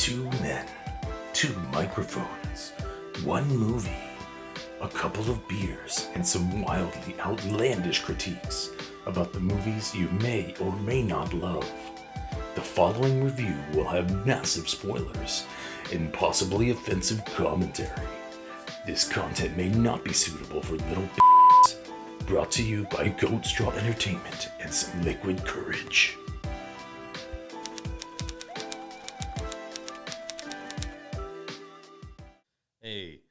Two men, two microphones, one movie, a couple of beers, and some wildly outlandish critiques about the movies you may or may not love. The following review will have massive spoilers and possibly offensive commentary. This content may not be suitable for little b****s. Brought to you by Goat Straw Entertainment and some liquid courage. Hey,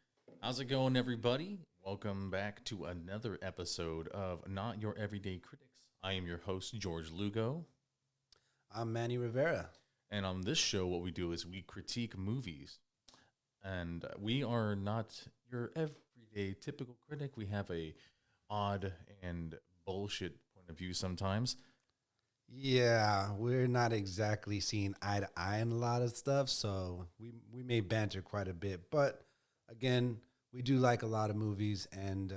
how's it going, everybody? Welcome back to another episode of Not Your Everyday Critics. I am your host, George Lugo. I'm Manny Rivera. And on this show, what we do is we critique movies. And we are not your everyday typical critic. We have a odd and bullshit point of view sometimes. Yeah, we're not exactly seeing eye to eye on a lot of stuff, so we may banter quite a bit. But again, we do like a lot of movies, and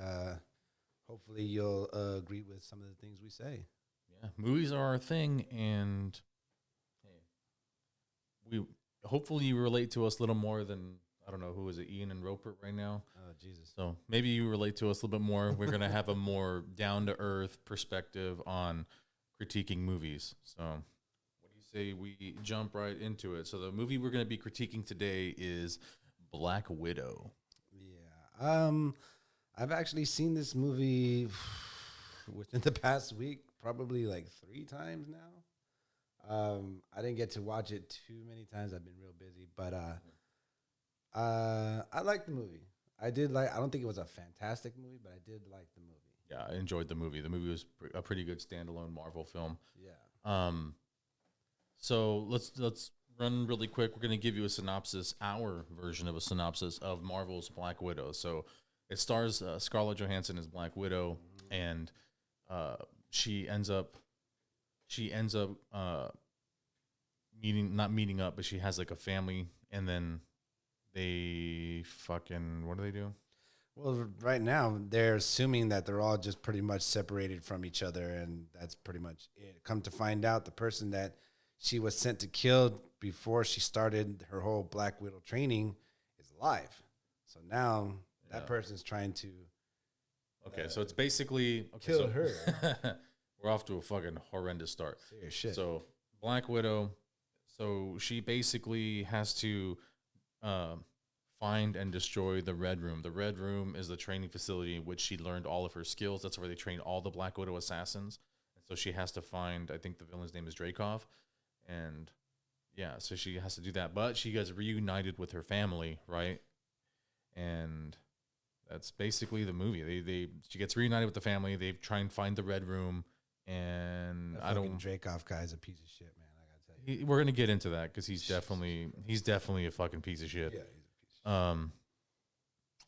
hopefully you'll agree with some of the things we say. Yeah, movies are our thing, and hey, hopefully you relate to us a little more than, I don't know, who is it, Ian and Roper right now? Oh, Jesus. So maybe you relate to us a little bit more. We're going to have a more down-to-earth perspective on critiquing movies. So what do you say we jump right into it? So the movie we're going to be critiquing today is Black Widow. Yeah. I've actually seen this movie within the past week, probably like 3 times now. I didn't get to watch it too many times. I've been real busy, but I liked the movie. I don't think it was a fantastic movie, but I did like the movie. Yeah, I enjoyed the movie. The movie was a pretty good standalone Marvel film. Yeah. So let's run really quick. We're going to give you a synopsis, our version of a synopsis of Marvel's Black Widow. So it stars Scarlet Johansson as Black Widow, and she ends up not meeting up, but she has like a family, and then they fucking, what do they do? Well, right now, they're assuming that they're all just pretty much separated from each other, and that's pretty much it. Come to find out, the person that she was sent to kill before she started her whole Black Widow training is alive. So now that person's trying to so it's basically kill her. We're off to a fucking horrendous start. Serious shit. So Black Widow, so she basically has to find and destroy the Red Room. The Red Room is the training facility in which she learned all of her skills. That's where they train all the Black Widow assassins. And so she has to find, I think the villain's name is Dreykov. And yeah, so she has to do that. But she gets reunited with her family, right? And that's basically the movie. She gets reunited with the family. They try and find the Red Room. And That Dreykov guy is a piece of shit, man. I gotta tell you. we're gonna get into that because he's definitely a fucking piece of shit. Yeah, he's a piece of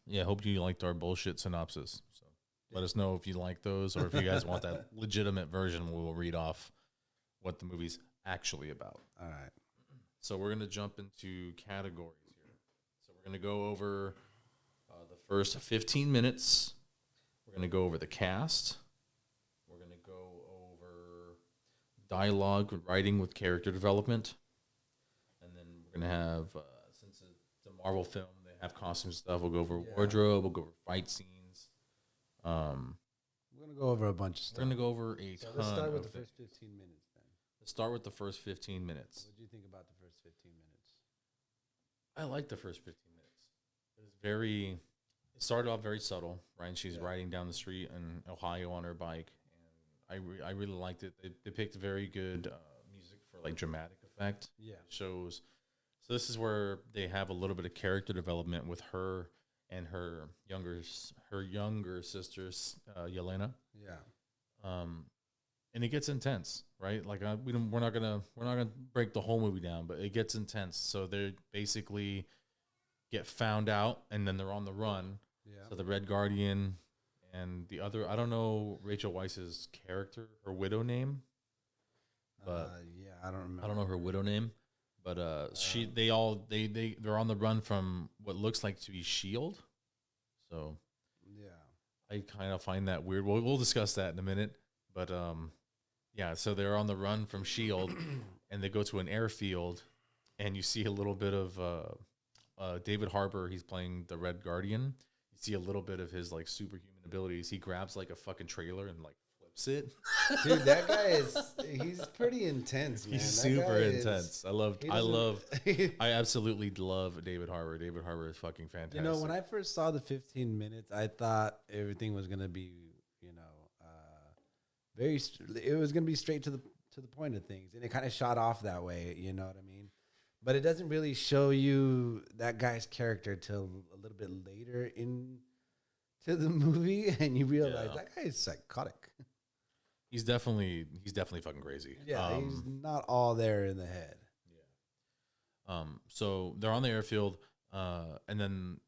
shit. Yeah, hope you liked our bullshit synopsis. So let us know if you like those, or if you guys want that legitimate version. We'll read off what the movie's actually about. All right. So we're gonna jump into categories here. So we're gonna go over the first 15 minutes. We're gonna go over the cast. We're gonna go over dialogue, writing with character development, and then we're gonna have since it's a Marvel film, they have costume stuff. We'll go over wardrobe. We'll go over fight scenes. We're gonna go over a bunch of stuff. We're gonna go over a ton. Let's start with the things. first 15 minutes then. Let's start with the first 15 minutes. What do you think about the first 15 minutes? I like the first 15 minutes. It started off very subtle, right? She's riding down the street in Ohio on her bike, and I really liked it. They picked very good music for like dramatic effect. Yeah. It shows. So this is where they have a little bit of character development with her and her younger sister, Elena. Yeah. And it gets intense, right? Like we're not gonna break the whole movie down, but it gets intense. So they basically get found out, and then they're on the run. Yeah. So the Red Guardian and the other, I don't know Rachel Weisz's character, her widow name, but yeah, I don't remember. I don't know her widow name, but they're on the run from what looks like to be Shield. So Yeah. I kind of find that weird. We'll discuss that in a minute, but yeah, so they're on the run from Shield, and they go to an airfield, and you see a little bit of David Harbour. He's playing the Red Guardian. You see a little bit of his like superhuman abilities. He grabs like a fucking trailer and like flips it. Dude, that guy he's pretty intense, man. He's That super guy intense. I absolutely love David Harbour. David Harbour is fucking fantastic. You know, when I first saw the 15 minutes, I thought everything was gonna be, you know, it was gonna be straight to the point of things, and it kind of shot off that way. You know what I mean? But it doesn't really show you that guy's character till a little bit later into the movie, and you realize that guy is psychotic. He's definitely fucking crazy. Yeah, he's not all there in the head. Yeah. So they're on the airfield, and then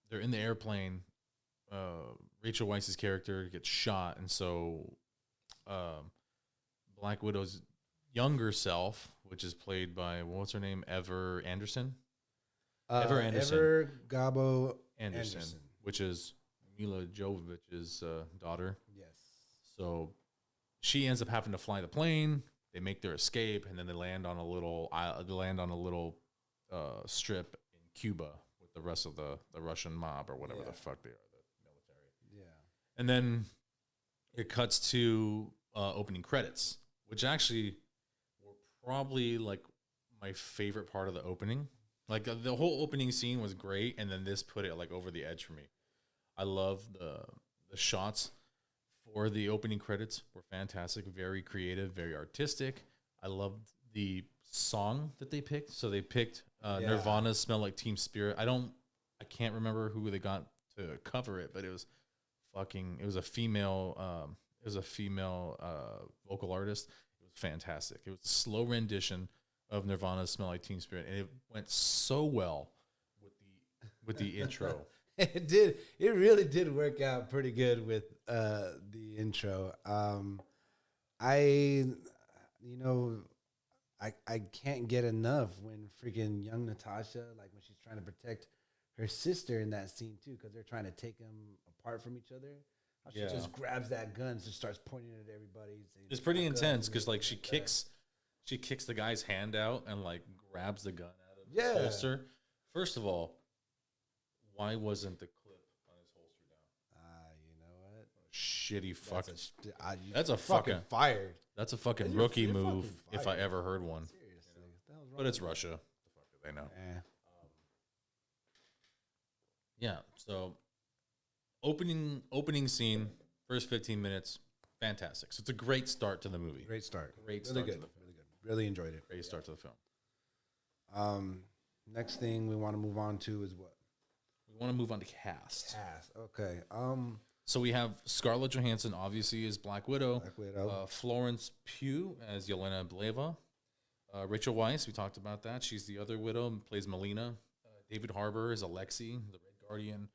they're in the airplane. Rachel Weisz's character gets shot, and so Black Widow's younger self, which is played by what's her name, Ever Anderson. Ever Anderson. Ever Gabo Anderson, which is Mila Jovovich's daughter. Yes. So she ends up having to fly the plane. They make their escape, and then they land on a little strip in Cuba with the rest of the Russian mob or whatever the fuck they are, the military. Yeah. And then it cuts to opening credits, which actually were probably like my favorite part of the opening. Like the whole opening scene was great, and then this put it like over the edge for me. I love the shots for the opening credits were fantastic, very creative, very artistic. I loved the song that they picked. So they picked Nirvana's "Smell Like Teen Spirit." I can't remember who they got to cover it, but it was a female vocal artist. It was fantastic. It was a slow rendition of Nirvana's "Smell Like Teen Spirit," and it went so well with the intro. It did. It really did work out pretty good with the intro. I can't get enough when freaking young Natasha, like when she's trying to protect her sister in that scene too, because they're trying to take them apart from each other. How she just grabs that gun and just starts pointing it at everybody. It's pretty intense because like she kicks the guy's hand out and like grabs the gun out of his holster. First of all, why wasn't the clip on his holster down? You know what? Shitty fucking. That's a fucking fired. That's a fucking rookie move if I fired. ever heard one. Seriously, But it's Russia. The fuck do they know? Yeah. So opening scene, first 15 minutes, fantastic. So it's a great start to the movie. Great start. Great really start good. to the film. Really good. Really enjoyed it. Great start to the film. Next thing we want to move on to is what? We want to move on to cast. Okay. So we have Scarlett Johansson, obviously, as Black Widow. Widow. Florence Pugh as Yelena Belova. Rachel Weisz, we talked about that. She's the other widow, plays Melina. David Harbour is Alexei, the Red Guardian.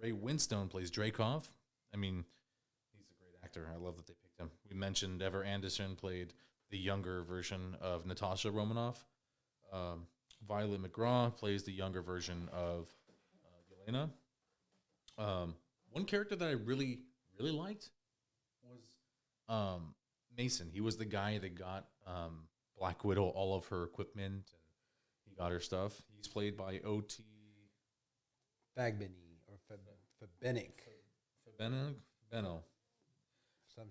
Ray Winstone plays Dreykov. I mean, he's a great actor. I love that they picked him. We mentioned Ever Anderson played the younger version of Natasha Romanoff. Violet McGraw plays the younger version of Yelena. One character that I really, really liked was Mason. He was the guy that got Black Widow all of her equipment, and he got her stuff. He's played by O.T. Fagbeny or Fabenic. Fabeno.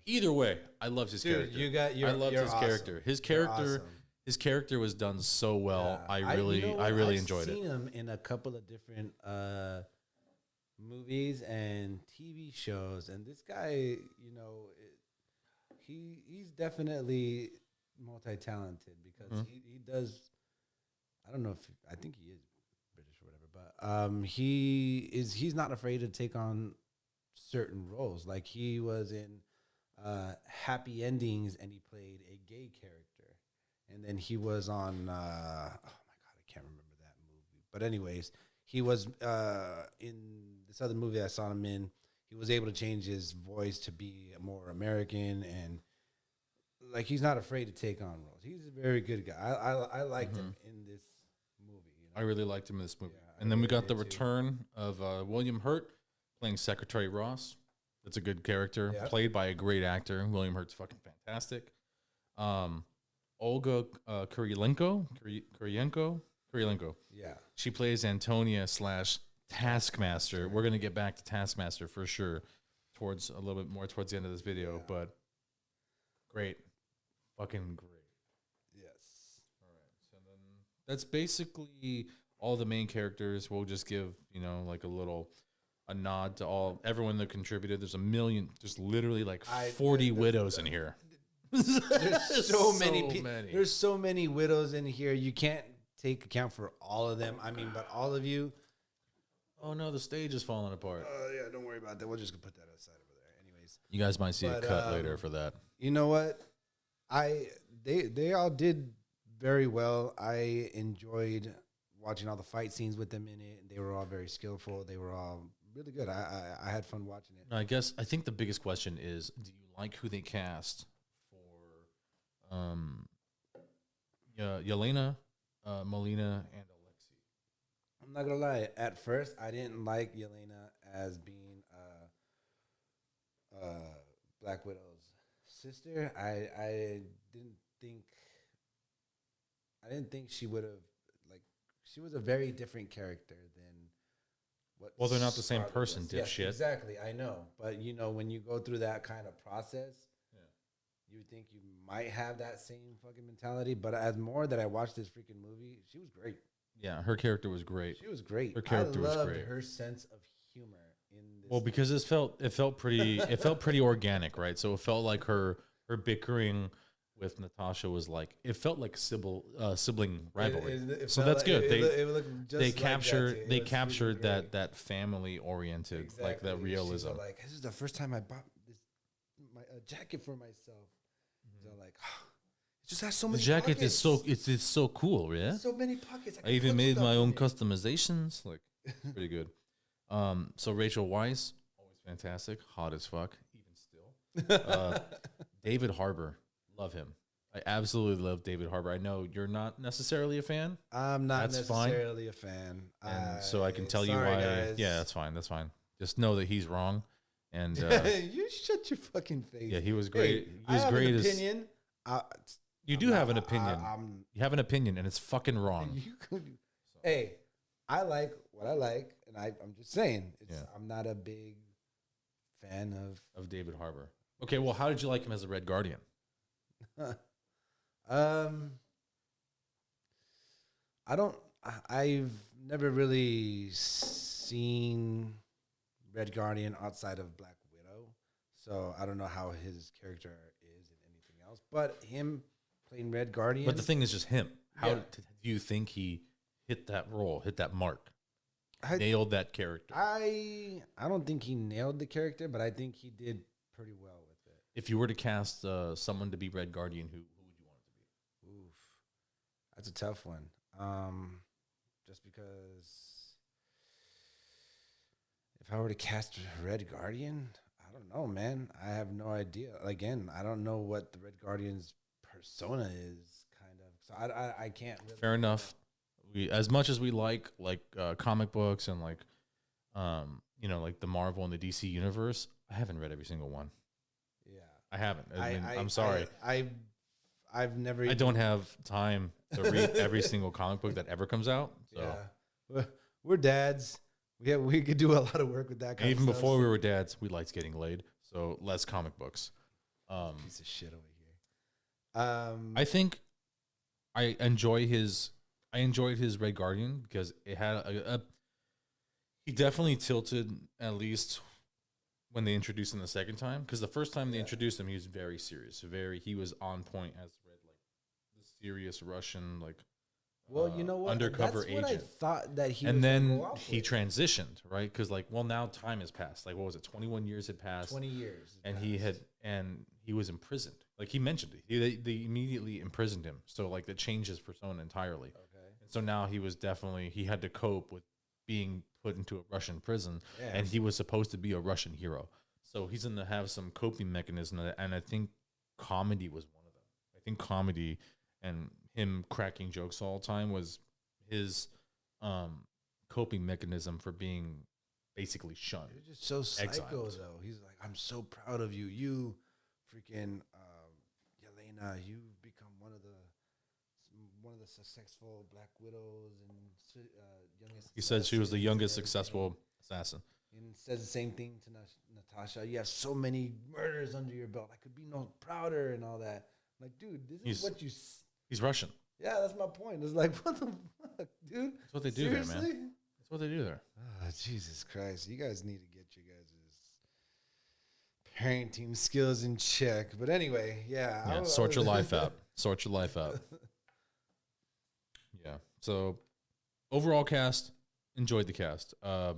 Either way, I loved his character. I loved his awesome. character. His character was done so well. Yeah. I really enjoyed it. I've seen him in a couple of different movies and TV shows, and this guy, he's definitely multi-talented because he does. I don't know I think he is British or whatever, but he's not afraid to take on certain roles. Like he was in Happy Endings, and he played a gay character. And then he was on, oh my God, I can't remember that movie. But anyways, he was in this other movie I saw him in. He was able to change his voice to be more American, and like he's not afraid to take on roles. He's a very good guy. I liked him in this movie. I really liked him in this movie. Yeah, and then we got the return of William Hurt playing Secretary Ross. That's a good character, played by a great actor. William Hurt's fucking fantastic. Olga Kurilenko. Yeah. She plays Antonia slash Taskmaster. We're gonna get back to Taskmaster for sure, towards a little bit more towards the end of this video. Yeah. But great, fucking great. Yes. All right, so then that's basically all the main characters. We'll just give like a nod to everyone that contributed. There's a million. There's literally like 40 widows in here. There's so many. many. There's so many widows in here. You can't take account for all of them. I mean, but all of you. Oh no, the stage is falling apart. Yeah, don't worry about that. We'll just put that aside over there. Anyways, You guys might see a cut later for that. you know what? They all did very well. I enjoyed watching all the fight scenes with them in it. They were all very skillful. They were all really good. I had fun watching it. I think the biggest question is, do you like who they cast for Elena Molina and Alexi? I'm not gonna lie. At first, I didn't like Yelena as being Black Widow's sister. I didn't think she would have she was a very different character than what. Well, they're not the same Scarlet person, was. Yes, dipshit. exactly, I know, but when you go through that kind of process, you would think you might have that same fucking mentality. But as more that I watched this freaking movie, she was great. Yeah, her character was great. She was great. Her character was loved great. her sense of humor in this. Well, because it felt pretty organic, right? So it felt like her bickering with Natasha was like, it felt like sibling rivalry. So that's good. They captured that family oriented, like that realism. Like, this is the first time I bought my jacket for myself. So like, it just has so many. The jacket pockets. is so cool, yeah. So many pockets. I even made my own customizations. Like, pretty good. So Rachel Weisz, always fantastic, hot as fuck, even still. David Harbour, love him. I absolutely love David Harbour. I know you're not necessarily a fan. I'm not That's fine. necessarily a fan. And so I can tell you sorry, why. guys. Yeah, that's fine. That's fine. Just know that he's wrong. And you shut your fucking face. yeah, he was great. Hey, He was I have great an as opinion. you do have an opinion. You have an opinion, and it's fucking wrong. Hey, I like what I like, and I'm just saying, Yeah. I'm not a big fan Of David Harbour. Okay, well, how did you like him as a Red Guardian? I've never really seen Red Guardian outside of Black Widow, so I don't know how his character is in anything else. But him playing Red Guardian. But the thing is just him. How Yeah. do you think he hit that role, hit that mark, I- nailed that character? I don't think he nailed the character, but I think he did pretty well with it. If you were to cast someone to be Red Guardian, who would you want it to be? Oof, that's a tough one. Just because if I were to cast Red Guardian, I don't know, man. I have no idea. Again, I don't know what the Red Guardian's persona is, kind of. So I can't. Really Fair enough. We, as much as we like comic books and like the Marvel and the DC universe, I haven't read every single one. Yeah, I haven't. I'm sorry. I've never. I don't have time to read every single comic book that ever comes out. So. Yeah, we're dads. We could do a lot of work with that. And even before we were dads, we liked getting laid. So less comic books. Piece of shit over here. I think I enjoyed his Red Guardian because it had he definitely tilted, at least when they introduced him the second time. Because the first time they introduced him, he was very serious. He was on point as the serious Russian Well, you know what? undercover That's what agent. I thought that he. And was then gonna go off he with. transitioned, right? Because now time has passed. Like, what was it? 21 years had passed. 20 years. And he was imprisoned. Like, he mentioned it. They immediately imprisoned him. So that changed his persona entirely. Okay. And so now he had to cope with being put into a Russian prison, Yeah. and he was supposed to be a Russian hero. So he's going to have some coping mechanism, and I think comedy was one of them. I think comedy and him cracking jokes all the time was his coping mechanism for being basically shunned. You're just so psycho, Exiled. though. He's like, I'm so proud of you. You freaking Yelena, you've become one of the one of the successful Black Widows and youngest. He said she was the assassins youngest and everything. successful assassin. And says the same thing to Natasha. You have so many murders under your belt. I could be no prouder and all that. I'm like, dude, this is what you. He's Russian. Yeah, that's my point. It's like, what the fuck, dude? That's what they do there, man. That's what they do there. Oh, Jesus Christ. You guys need to get your guys' parenting skills in check. But anyway, yeah. Sort your life out. Sort your life out. Yeah. So, overall cast, enjoyed the cast. I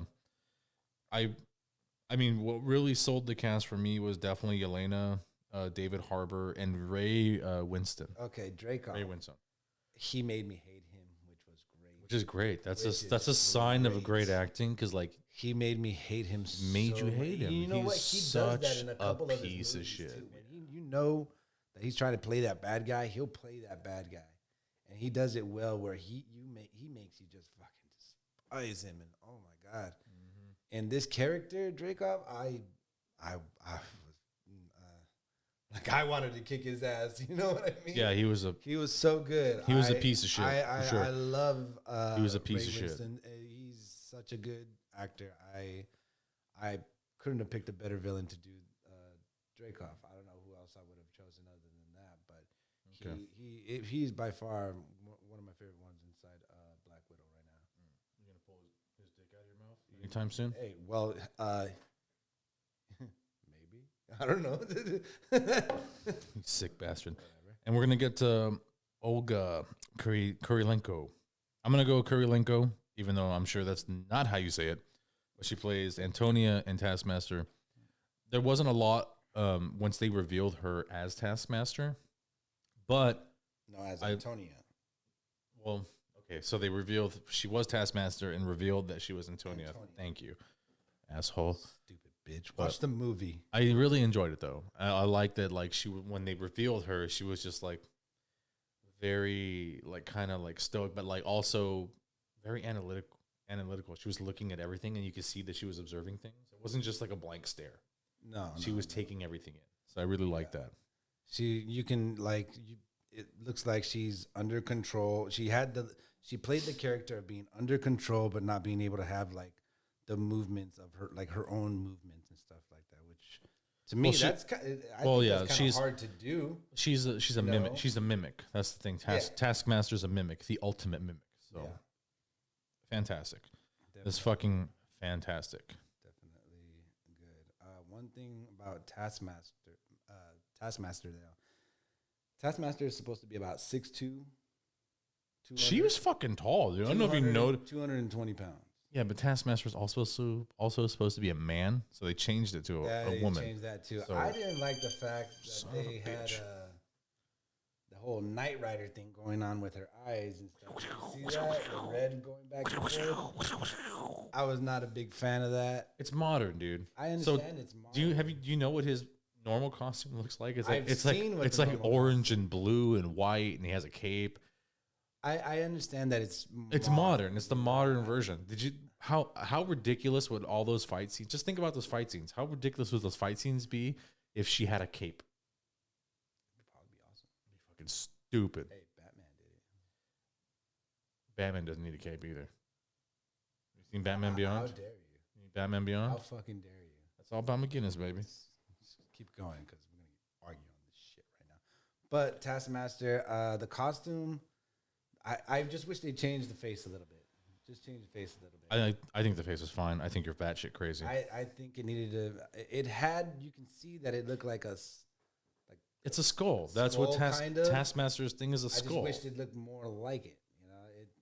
mean, what really sold the cast for me was definitely Elena, David Harbour, and Ray Winston. Okay, Draco. Ray Winston. He made me hate him, which was great. Which is great. That's a sign of a great acting, because like he made me hate him. Made you hate him. You know what? He does that in a couple of his piece of movies shit. too. When you know that he's trying to play that bad guy, he'll play that bad guy, and he does it well. Where he makes you just fucking despise him, and oh my god. And this character, Dracov, I was like I wanted to kick his ass. You know what I mean? Yeah, he was so good. He was a piece of shit. For sure. I love. He was a piece Ray of Winston. shit. He's such a good actor. I couldn't have picked a better villain to do Dracov. I don't know who else I would have chosen other than that, but he's by far one of my favorite ones inside Black Widow right now. You gonna pull his dick out of your mouth anytime soon? Hey, well, maybe. I don't know. You sick bastard. Whatever. And we're gonna get to Olga Kurilenko. I'm gonna go Kurilenko, even though I'm sure that's not how you say it. But she plays Antonia in Taskmaster. There wasn't a lot once they revealed her as Taskmaster, but no, as Antonia. Well, okay, so they revealed she was Taskmaster and revealed that she was Antonia. Thank you, asshole. Stupid bitch. Watch the movie. I really enjoyed it though. I like that. Like when they revealed her, she was just like very like kind of like stoic, but like also very analytical. She was looking at everything, and you could see that she was observing things. It wasn't just like a blank stare. No, she was taking everything in. So I really like that. It looks like she's under control. She played the character of being under control, but not being able to have like the movements of her own movements and stuff like that. Which to me, that's kind of hard to do. She's a mimic. She's a mimic. That's the thing. Taskmaster's a mimic, the ultimate mimic. So fantastic. It's fucking fantastic. Definitely good. One thing about Taskmaster though. Taskmaster is supposed to be about 6'2". She was fucking tall, dude. I don't know if you know. 220 pounds. Yeah, but Taskmaster was also supposed to be a man, so they changed it to a woman. They changed that too. So, I didn't like the fact that they had the whole Knight Rider thing going on with her eyes and stuff. You see that? The red going back and forth. I was not a big fan of that. It's modern, dude. I understand it's modern. Do you know what his normal costume looks like? It's like orange and blue and white, and he has a cape. I understand that it's modern. It's the modern version. How ridiculous would all those fight scenes? Just think about those fight scenes. How ridiculous would those fight scenes be if she had a cape? It'd probably be awesome. It'd be fucking stupid. Hey, Batman did it. Batman doesn't need a cape either. You seen Batman Beyond? How dare you? Batman Beyond? How fucking dare you? That's all about McGinnis, baby. Let's keep going because we're gonna argue on this shit right now. But Taskmaster, the costume. I just wish they changed the face a little bit. Just change the face a little bit. I think the face was fine. I think you're batshit crazy. I think it needed to. It had. You can see that it looked like it's a skull. That's what Taskmaster's thing is. A skull. I just wished it looked more like it. You know,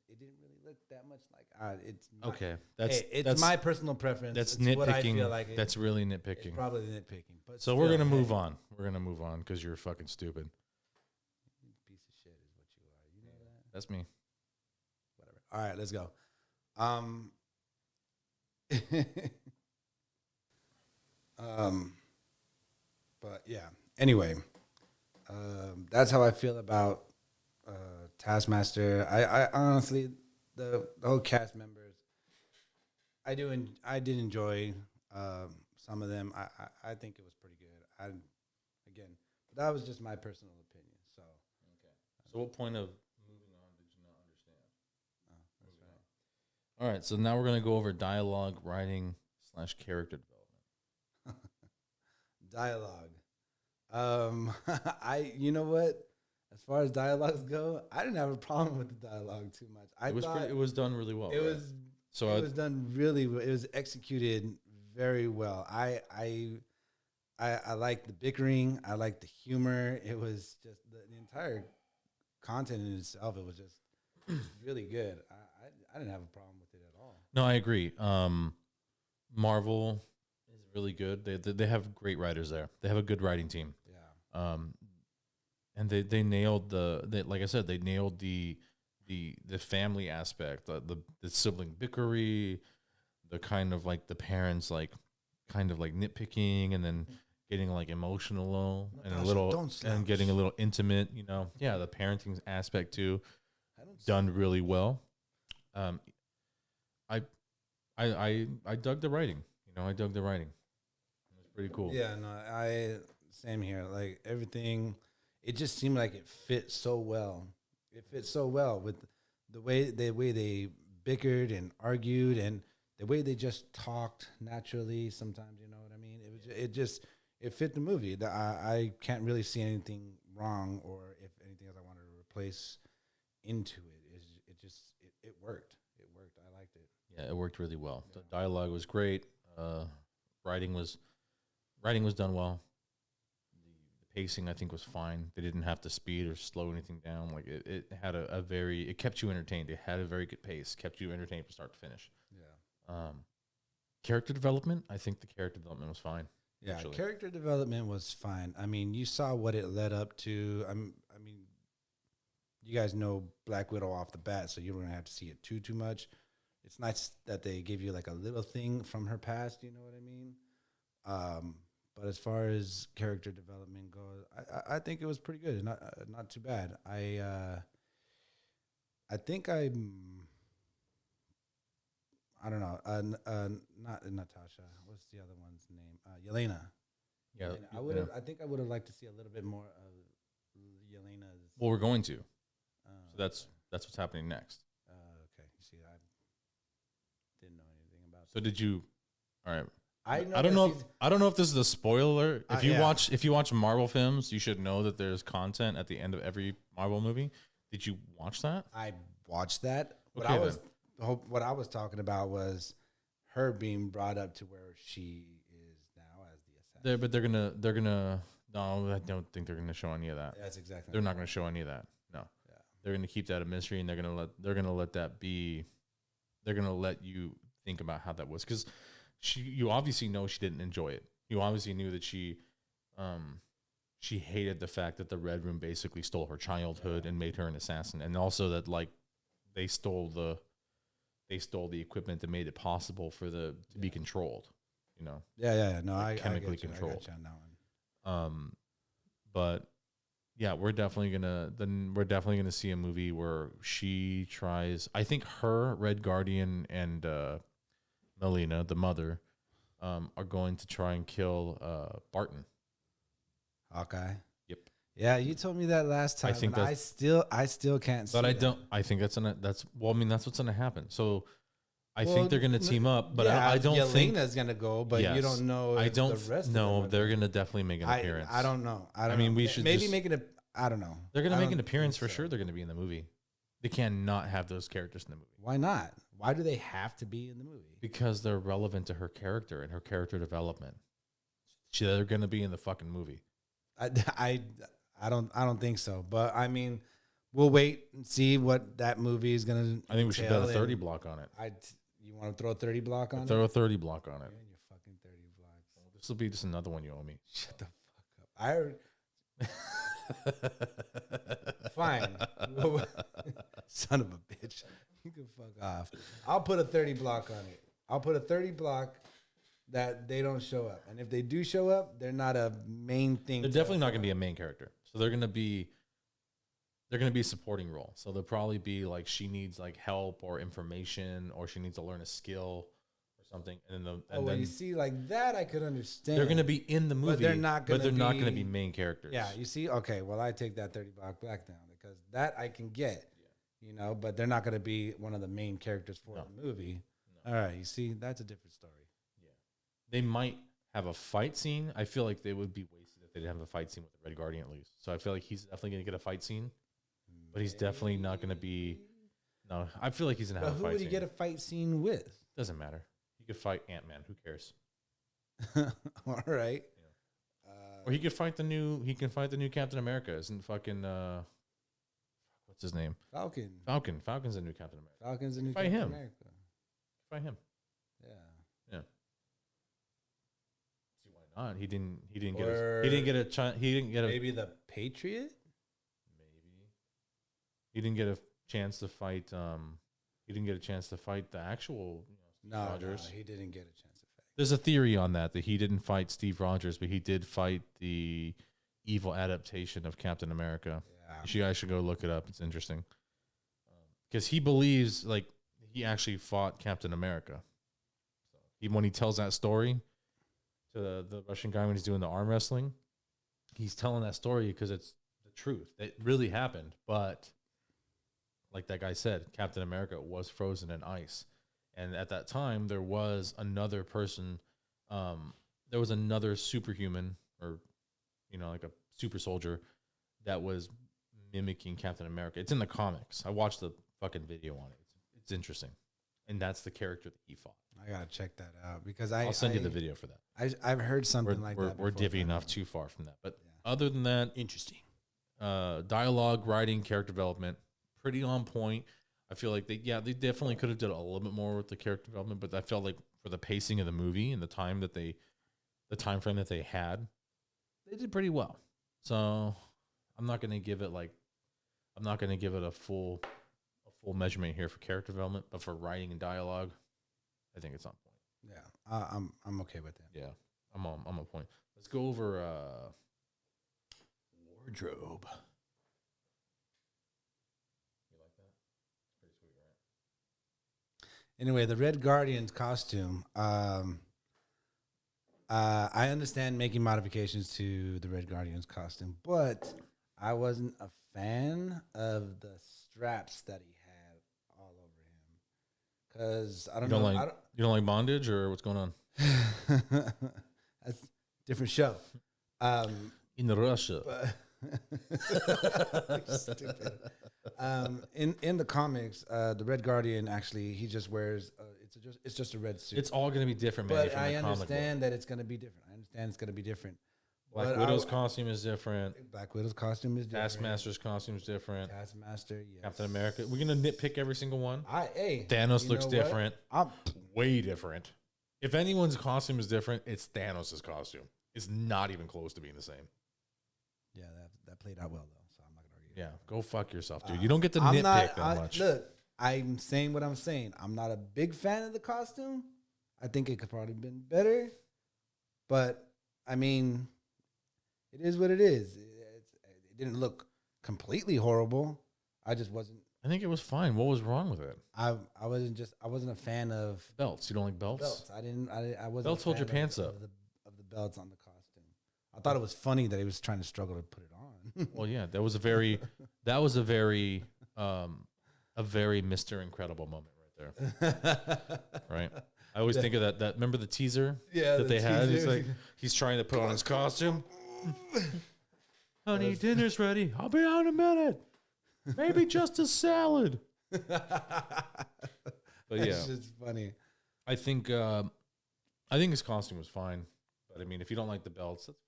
it didn't really look that much like. It's okay. It's my personal preference. That's it's nitpicking. What I feel like that's really nitpicking. It's probably nitpicking. But so we're gonna move on. We're gonna move on because you're fucking stupid. Piece of shit is what you are. You know that. That's me. Whatever. All right, let's go. But yeah. Anyway, that's how I feel about Taskmaster. I honestly, the whole cast members, I did enjoy some of them. I think it was pretty good. But that was just my personal opinion. So okay. So what point of moving on All right, so now we're gonna go over dialogue, writing / character development. Dialogue. You know what? As far as dialogues go, I didn't have a problem with the dialogue too much. It was done really well. It right? was So it was done really well. It was executed very well. I like the bickering. I like the humor. It was just the entire content in itself. It was just really good. I didn't have a problem with it at all. no, I agree. Marvel is really good. They have great writers there. They have a good writing team. Yeah. And they nailed like I said, they nailed the family aspect, the sibling bickery, the kind of like the parents like kind of like nitpicking and then getting like emotional and a Natasha, little don't slouch. and getting a little intimate, you know. Yeah, the parenting aspect too, I don't done really well. I dug the writing. You know, I dug the writing. It was pretty cool. Yeah, no, same here. Like everything, it just seemed like it fit so well. It fit so well with the way they bickered and argued and the way they just talked naturally. Sometimes, you know what I mean. It fit the movie. I can't really see anything wrong or if anything else I wanted to replace into it. It worked. It worked. I liked it. Yeah, it worked really well. The dialogue was great. Writing was done well. The pacing, I think, was fine. They didn't have to speed or slow anything down. Like it had it kept you entertained. It had a very good pace, kept you entertained from start to finish. Yeah. Character development, I think the character development was fine. Yeah, actually. character development was fine. I mean, you saw what it led up to. I mean, you guys know Black Widow off the bat, so you don't have to see it too much. It's nice that they give you like a little thing from her past. You know what I mean? But as far as character development goes, I think it was pretty good. Not too bad. I think I don't know. Not Natasha. What's the other one's name? Yelena. Yeah, Yelena. I think I would have liked to see a little bit more of Yelena's. Well, we're going to. So that's what's happening next. Okay. You see, I didn't know anything about. So did you? All right. I know. I don't know if this is a spoiler. If you yeah. watch Marvel films, you should know that there's content at the end of every Marvel movie. Did you watch that? I watched that. Okay, What I was talking about was her being brought up to where she is now as the assassin. They're gonna. No, I don't think they're gonna show any of that. That's exactly. They're not gonna show any of that. No. Yeah. They're gonna keep that a mystery, and they're gonna let that be. They're gonna let you think about how that was, because you obviously know she didn't enjoy it. You obviously knew that she hated the fact that the Red Room basically stole her childhood and made her an assassin, and also that like they stole the equipment that made it possible for to be controlled. You know. Yeah. No, like I chemically get you. controlled. I got you on that one. But yeah, we're definitely gonna see a movie where she tries. I think her, Red Guardian, and Melina, the mother, are going to try and kill Barton. Hawkeye. Yep. Yeah, you told me that last time. think I still can't see But I that. don't. I think that's well. I mean, that's what's gonna happen. So I think they're gonna team up, but yeah, I don't think Yelena's gonna go. But Yes. you don't know. I if don't. The rest No, of them they're gonna definitely make an appearance. I don't know. I don't mean, know. we should maybe just- making a. I don't know. They're gonna I make don't an appearance for think so. sure. They're gonna be in the movie. They cannot have those characters in the movie Why not? Why do they have to be in the movie? because they're relevant to her character and her character development. They're gonna be in the fucking movie. I don't think so. But I mean, we'll wait and see what that movie is gonna. I think we should bet a entail, 30 and block on it. You want to throw a 30 block on it? Throw a 30 block on it. You're in your fucking 30 blocks. This will be just another one you owe me. Shut the fuck up. I heard. Fine. Son of a bitch. You can fuck off. I'll put a 30 block on it. I'll put a 30 block that they don't show up. And if they do show up, they're not a main thing. They're definitely not going to be a main character. So they're going to be a supporting role. So they'll probably be like she needs like help or information, or she needs to learn a skill or something. And then you see, like that, I could understand. they're going to be in the movie, But they're not going to be main characters. Yeah, you see? Okay, well, I take that 30 block back down because that I can get. you know, but they're not going to be one of the main characters for No. the movie. No. All right, you see, that's a different story. They might have a fight scene. I feel like they would be wasted if they didn't have a fight scene with the Red Guardian at least. So I feel like he's definitely going to get a fight scene, but he's definitely not going to be. No, I feel like he's going to have But a who fight would he scene. get a fight scene with? Doesn't matter. He could fight Ant-Man. Who cares? All right. Or he could fight the new. He can fight the new Captain America. Isn't fucking what's his name? Falcon. Falcon's the new Captain America. Falcon's the new Fight Captain him. America. Fight him. Yeah. See why not? He didn't get. Or He didn't get a. He didn't get a. Maybe the Patriot? Maybe. He didn't get a chance to fight. He didn't get a chance to fight the actual. Steve No, Rogers. he didn't get a chance to fight. There's a theory on that he didn't fight Steve Rogers, but he did fight the evil adaptation of Captain America. Yeah. You guys should go look it up. It's interesting because he believes like he actually fought Captain America. When he tells that story to the Russian guy when he's doing the arm wrestling, he's telling that story because it's the truth. It really happened, but like that guy said, Captain America was frozen in ice. And at that time, there was another person, there was another superhuman or, like a super soldier that was mimicking Captain America. It's in the comics. I watched the fucking video on it. It's interesting. And that's the character that he fought. I got to check that out because I'll send you the video for that. I've heard something like that. We're before, divvying but off too far from that. But other than that, interesting. Dialogue, writing, character development, pretty on point. I feel like they definitely could have did a little bit more with the character development, but I felt like for the pacing of the movie and the time frame that they had, they did pretty well. So I'm not going to give it a full measurement here for character development, but for writing and dialogue, I think it's on point. Yeah, I'm okay with that. Yeah, I'm on point. Let's go over wardrobe. Anyway, the Red Guardian's costume. I understand making modifications to the Red Guardian's costume, but I wasn't a fan of the straps that he had all over him. Because I don't know. You don't like bondage or what's going on? That's a different show. In Russia. Stupid. In the comics, the Red Guardian actually he just wears it's just a red suit. It's all going to be different, man. But I understand that it's going to be different. I understand it's going to be different. Black Widow's costume is different. Black Widow's costume is different. Taskmaster's costume is different. Taskmaster, yes. Captain America. We're going to nitpick every single one. Hey, Thanos looks different. I'm Way different. If anyone's costume is different, it's Thanos' costume. It's not even close to being the same. Yeah, that played out well though, so I'm not gonna argue. Yeah, go fuck yourself, dude. You don't get to I'm nitpick that much. Look, I'm saying what I'm saying. I'm not a big fan of the costume. I think it could probably been better, but I mean, it is what it is. It didn't look completely horrible. I just wasn't. I think it was fine. What was wrong with it? I wasn't a fan of Belts. You don't like belts? belts. I wasn't. Belts a hold fan your pants up. of the belts on the costume. I thought it was funny that he was trying to struggle to put it on. Well, yeah, that was a very Mr. Incredible moment right there. Right? I always think of that. Remember the teaser that they had? He's like, he's trying to put on his costume. Honey, dinner's ready. I'll be out in a minute. Maybe just a salad. But yeah, It's just funny. I think his costume was fine. But I mean, if you don't like the belts, that's fine.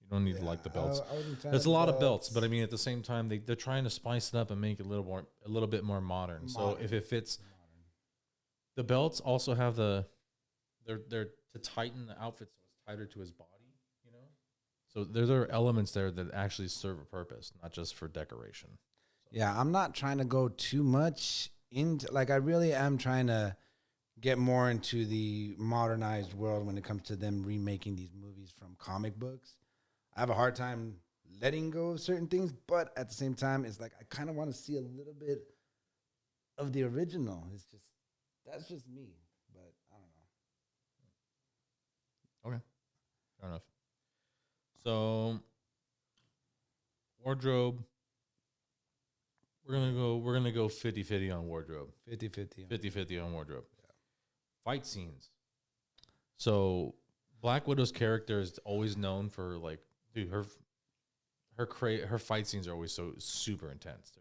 You don't need to like the belts. There's a lot of belts, but I mean, at the same time, they're trying to spice it up and make it a little bit more modern. So if it fits, the belts also have they're to tighten the outfit so it's tighter to his body. So there are elements there that actually serve a purpose, not just for decoration. Yeah, I'm not trying to go too much into, like, I really am trying to get more into the modernized world when it comes to them remaking these movies from comic books. I have a hard time letting go of certain things, but at the same time, it's like I kind of want to see a little bit of the original. That's just me, but I don't know. Okay, fair enough. So, wardrobe. We're gonna go 50-50 on wardrobe. 50-50. 50-50 on wardrobe. Fight scenes. So Black Widow's character is always known for like, dude, her fight scenes are always so super intense.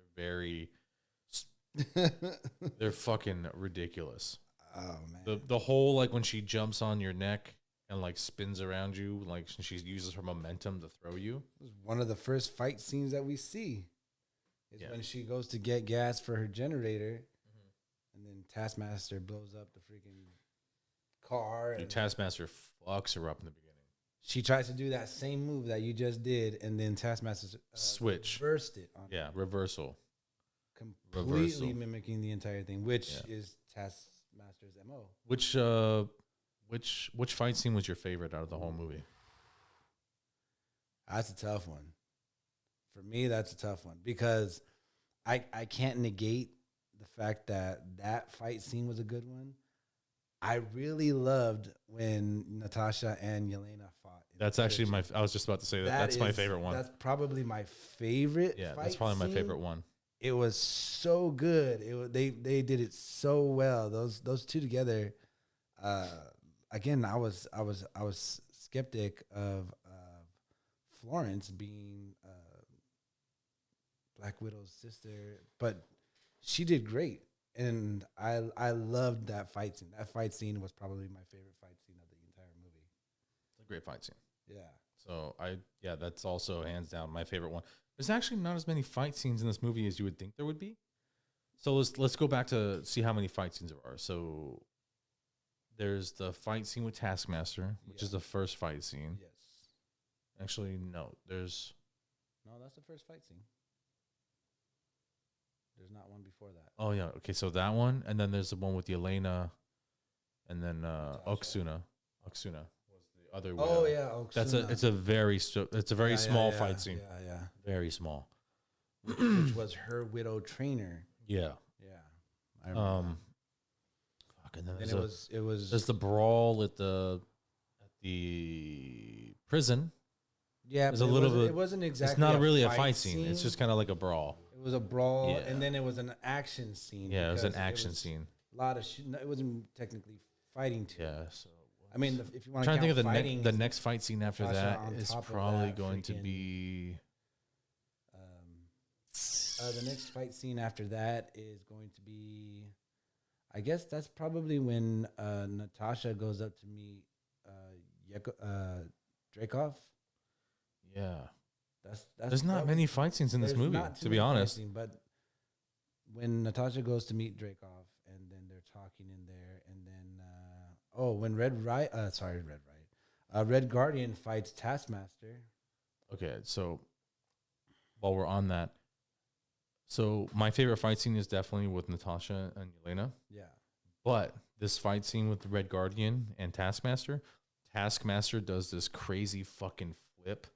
They're fucking ridiculous. Oh man. The whole like when she jumps on your neck and like spins around you, like she uses her momentum to throw you. It was one of the first fight scenes that we see. Is when she goes to get gas for her generator, and then Taskmaster blows up the freaking car. Dude, Taskmaster fucks her up in the beginning. She tries to do that same move that you just did, and then Taskmaster switch reversed it. On her. Reversal. Completely mimicking the entire thing, which is Taskmaster's MO. Which fight scene was your favorite out of the whole movie? That's a tough one. For me, that's a tough one because I can't negate the fact that fight scene was a good one. I really loved when Natasha and Yelena fought. That's actually I was just about to say that. That's my favorite one. That's probably my favorite. Yeah, that's probably my favorite one. It was so good. They did it so well. Those two together. Again, I was skeptic of Florence being Black Widow's sister, but she did great, and I loved that fight scene. That fight scene was probably my favorite fight scene of the entire movie. It's a great fight scene. Yeah. So that's also hands down my favorite one. There's actually not as many fight scenes in this movie as you would think there would be. So let's go back to see how many fight scenes there are. So there's the fight scene with Taskmaster, which is the first fight scene. Yes. Actually, no. That's the first fight scene. There's not one before that. Oh yeah. Okay, so that one, and then there's the one with the Elena, and then Oksuna. Oksuna was the other. Oh yeah, Oksuna. It's a very small fight scene. Yeah. Very small. Which was her widow trainer. Yeah. Yeah. I remember. And then it was there's the brawl at the prison. Yeah, there's a little bit. It wasn't exactly. It's not really a fight scene. It's just kind of like a brawl. It was a brawl, and then it was an action scene. Yeah, it was an action scene. A lot of it wasn't technically fighting too. Yeah. So I mean, if you want to count think of fighting, the next fight scene after Tasha that on is top of probably that going to freaking- be. The next fight scene after that is going to be, I guess that's probably when Natasha goes up to meet Dreykov. Yeah. That's There's not many fight scenes in this movie, to be honest. But when Natasha goes to meet Dreykov, and then they're talking in there, and then when Red Guardian fights Taskmaster. Okay, so while we're on that, so my favorite fight scene is definitely with Natasha and Yelena. Yeah. But this fight scene with the Red Guardian and Taskmaster does this crazy fucking flip.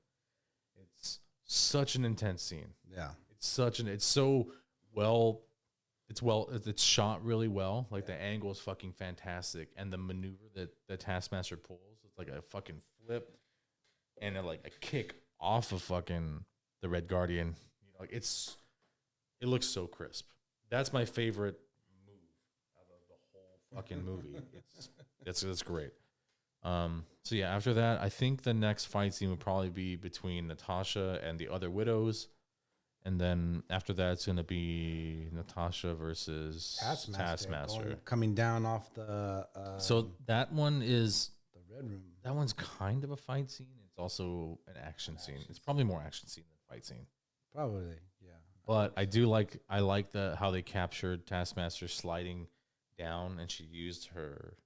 It's such an intense scene. Yeah. It's shot really well. Like the angle is fucking fantastic. And the maneuver that the Taskmaster pulls, it's like a fucking flip and a kick off of fucking the Red Guardian. It looks so crisp. That's my favorite move out of the whole fucking movie. It's great. So yeah, after that, I think the next fight scene would probably be between Natasha and the other widows. And then after that, it's going to be Natasha versus Taskmaster. Coming down off the... so that one is... The Red Room. That one's kind of a fight scene. It's also an action scene. It's probably more action scene than fight scene. Probably, yeah. But I like how they captured Taskmaster sliding down, and she used her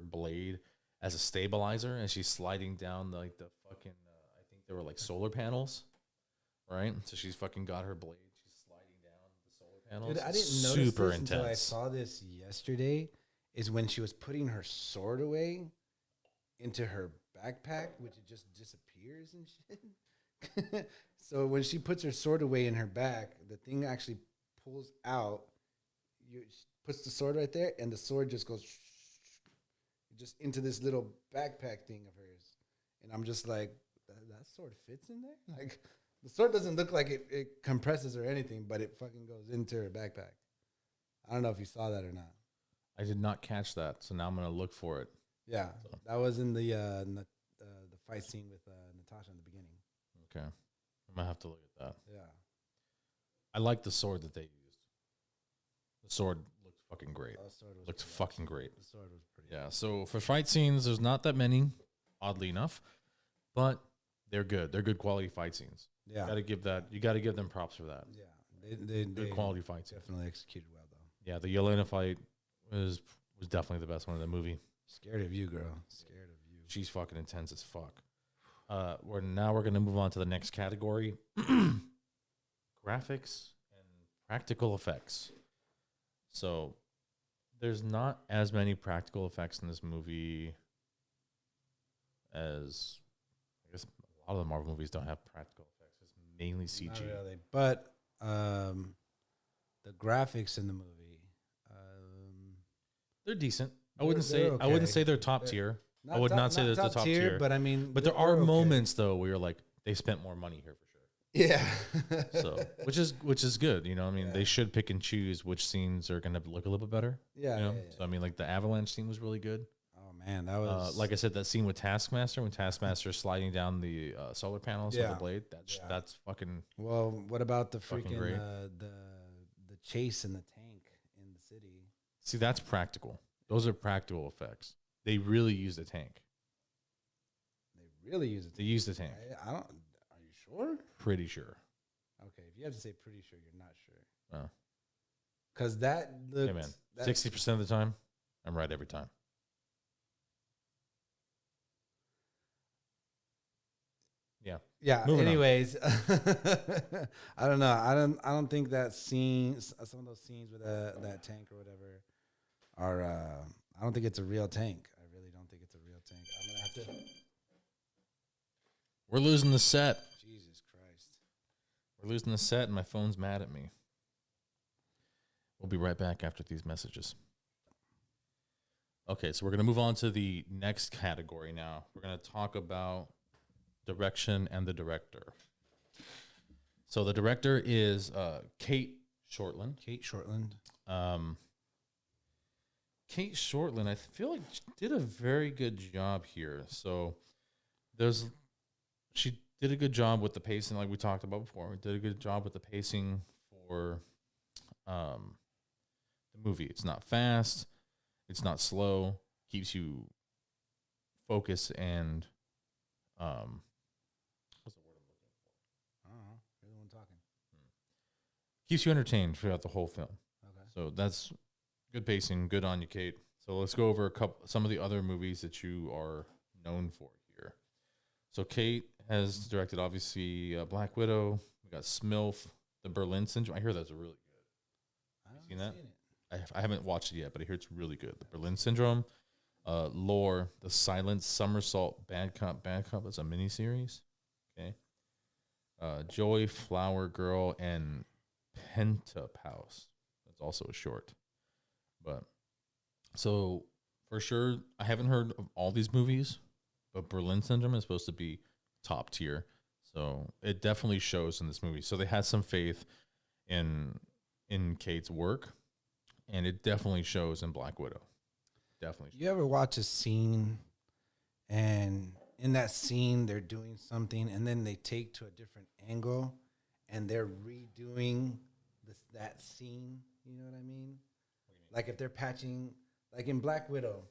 blade as a stabilizer, and she's sliding down the fucking I think there were solar panels, right? So she's fucking got her blade. She's sliding down the solar panels. Dude, I didn't notice this until I saw this yesterday. Is when she was putting her sword away into her backpack, which it just disappears and shit. So when she puts her sword away in her back, the thing actually pulls out. She puts the sword right there, and the sword just goes just into this little backpack thing of hers. And I'm just like, that sword fits in there? The sword doesn't look like it compresses or anything, but it fucking goes into her backpack. I don't know if you saw that or not. I did not catch that, so now I'm gonna look for it. Yeah, that was in the fight scene with Natasha in the beginning. Okay, I'm gonna have to look at that. Yeah, I like the sword that they used. The sword looked fucking great. Looked fucking great. The sword was pretty. Yeah. So for fight scenes, there's not that many, oddly enough, but they're good. They're good quality fight scenes. Yeah, You got to give them props for that. Yeah, they Good quality fight scenes. definitely executed well though. Yeah, the Yelena fight was definitely the best one in the movie. Scared of you, girl. Scared of you. She's fucking intense as fuck. We're gonna move on to the next category: graphics and practical effects. So there's not as many practical effects in this movie as I guess a lot of the Marvel movies don't have practical effects. It's mainly CG. Not really, but the graphics in the movie, They're decent. I They're- wouldn't say they're I wouldn't okay. say they're top tier. I would not say they're the top tier. but I mean, But there they're are okay. moments though where you're like, they spent more money here for sure. Yeah. So which is good. You know, I mean, Yeah. they should pick and choose which scenes are gonna look a little bit better. Yeah, You know? yeah, yeah. So I mean, like the avalanche scene was really good. Oh man, that was Like I said, that scene with Taskmaster when Taskmaster is sliding down the solar panels with Yeah. the blade. Yeah. That's fucking. Well, what about the Fucking freaking great. the chase in the tank in the city? See, that's practical. Those are practical effects. They really use the tank. They really use it. They use the tank. I don't. Are you sure? Pretty sure. Okay, if you have to say pretty sure, you're not sure. Oh. Because that looked. Hey man, that- 60% of the time, I'm right every time. Yeah. Yeah. Moving on. Anyways, I don't know. I don't think that scene, some of those scenes with that tank or whatever, are. I don't think it's a real tank. I really don't think it's a real tank. I'm gonna have to. We're losing the set. Jesus Christ. We're losing the set, and my phone's mad at me. We'll be right back after these messages. Okay, so we're going to move on to the next category now. We're going to talk about direction and the director. So the director is Kate Shortland. Kate Shortland. Kate Shortland, I feel like she did a very good job here. So she did a good job with the pacing, like we talked about before. Did a good job with the pacing for the movie. It's not fast, it's not slow, keeps you focused and what's the word I'm looking for? I don't know. You're the one talking. Keeps you entertained throughout the whole film. Okay. So that's good pacing. Good on you, Kate. So let's go over some of the other movies that you are known for here. So Kate has directed, obviously, Black Widow. We got Smilf, The Berlin Syndrome. I hear that's really good. I haven't seen that? it. I haven't watched it yet, but I hear it's really good. The Berlin Syndrome, Lore, The Silent Somersault, Bad Cop. That's a miniseries. Okay. Joy, Flower Girl, and Penthouse. That's also a short. But so for sure, I haven't heard of all these movies, but Berlin Syndrome is supposed to be top tier. So it definitely shows in this movie. So they had some faith in Kate's work, and it definitely shows in Black Widow. Definitely. You ever watch a scene and in that scene they're doing something and then they take to a different angle and they're redoing that scene? You know what I mean? Like if they're patching, like in Black Widow,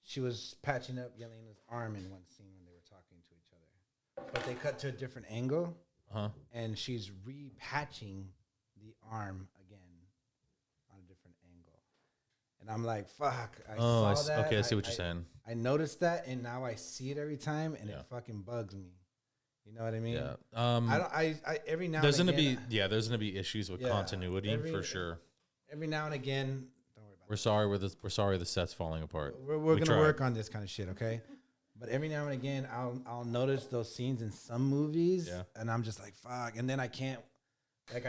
she was patching up Yelena's arm in one scene when they were talking to each other. But they cut to a different angle and she's repatching the arm again on a different angle. And I'm like, fuck. I saw that. Okay, I see what you're saying. I noticed that, and now I see it every time, and Yeah. it fucking bugs me. You know what I mean? Yeah. I every now There's and gonna again, there's gonna be issues with Yeah, continuity every- for sure. every now and again, don't worry about We're sorry the set's falling apart. it. We're We gonna tried. work on this kind of shit, okay? But every now and again, I'll notice those scenes in some movies, Yeah. and I'm just like, fuck, and then I can't, like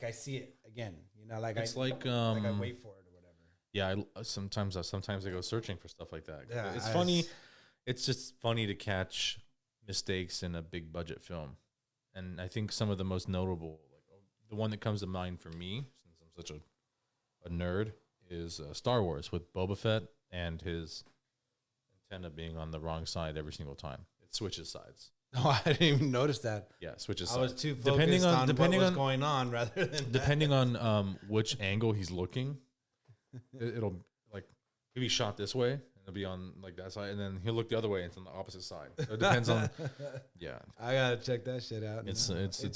I see it again, you know, like It's I like I wait for it or whatever. yeah, sometimes I go searching for stuff like that. Yeah, It's funny. It's just funny to catch mistakes in a big budget film and I think some of the most notable, like the one that comes to mind for me, since I'm such a nerd, is Star Wars with Boba Fett and his antenna being on the wrong side every single time. It switches sides. No, I didn't even notice that. Yeah, it switches I sides. was too focused on what was going on rather than depending on which angle he's looking, it'll like he'll be shot this way and it'll be on like that side, and then he'll look the other way and it's on the opposite side. So it depends on. Yeah, I gotta check that shit out. it's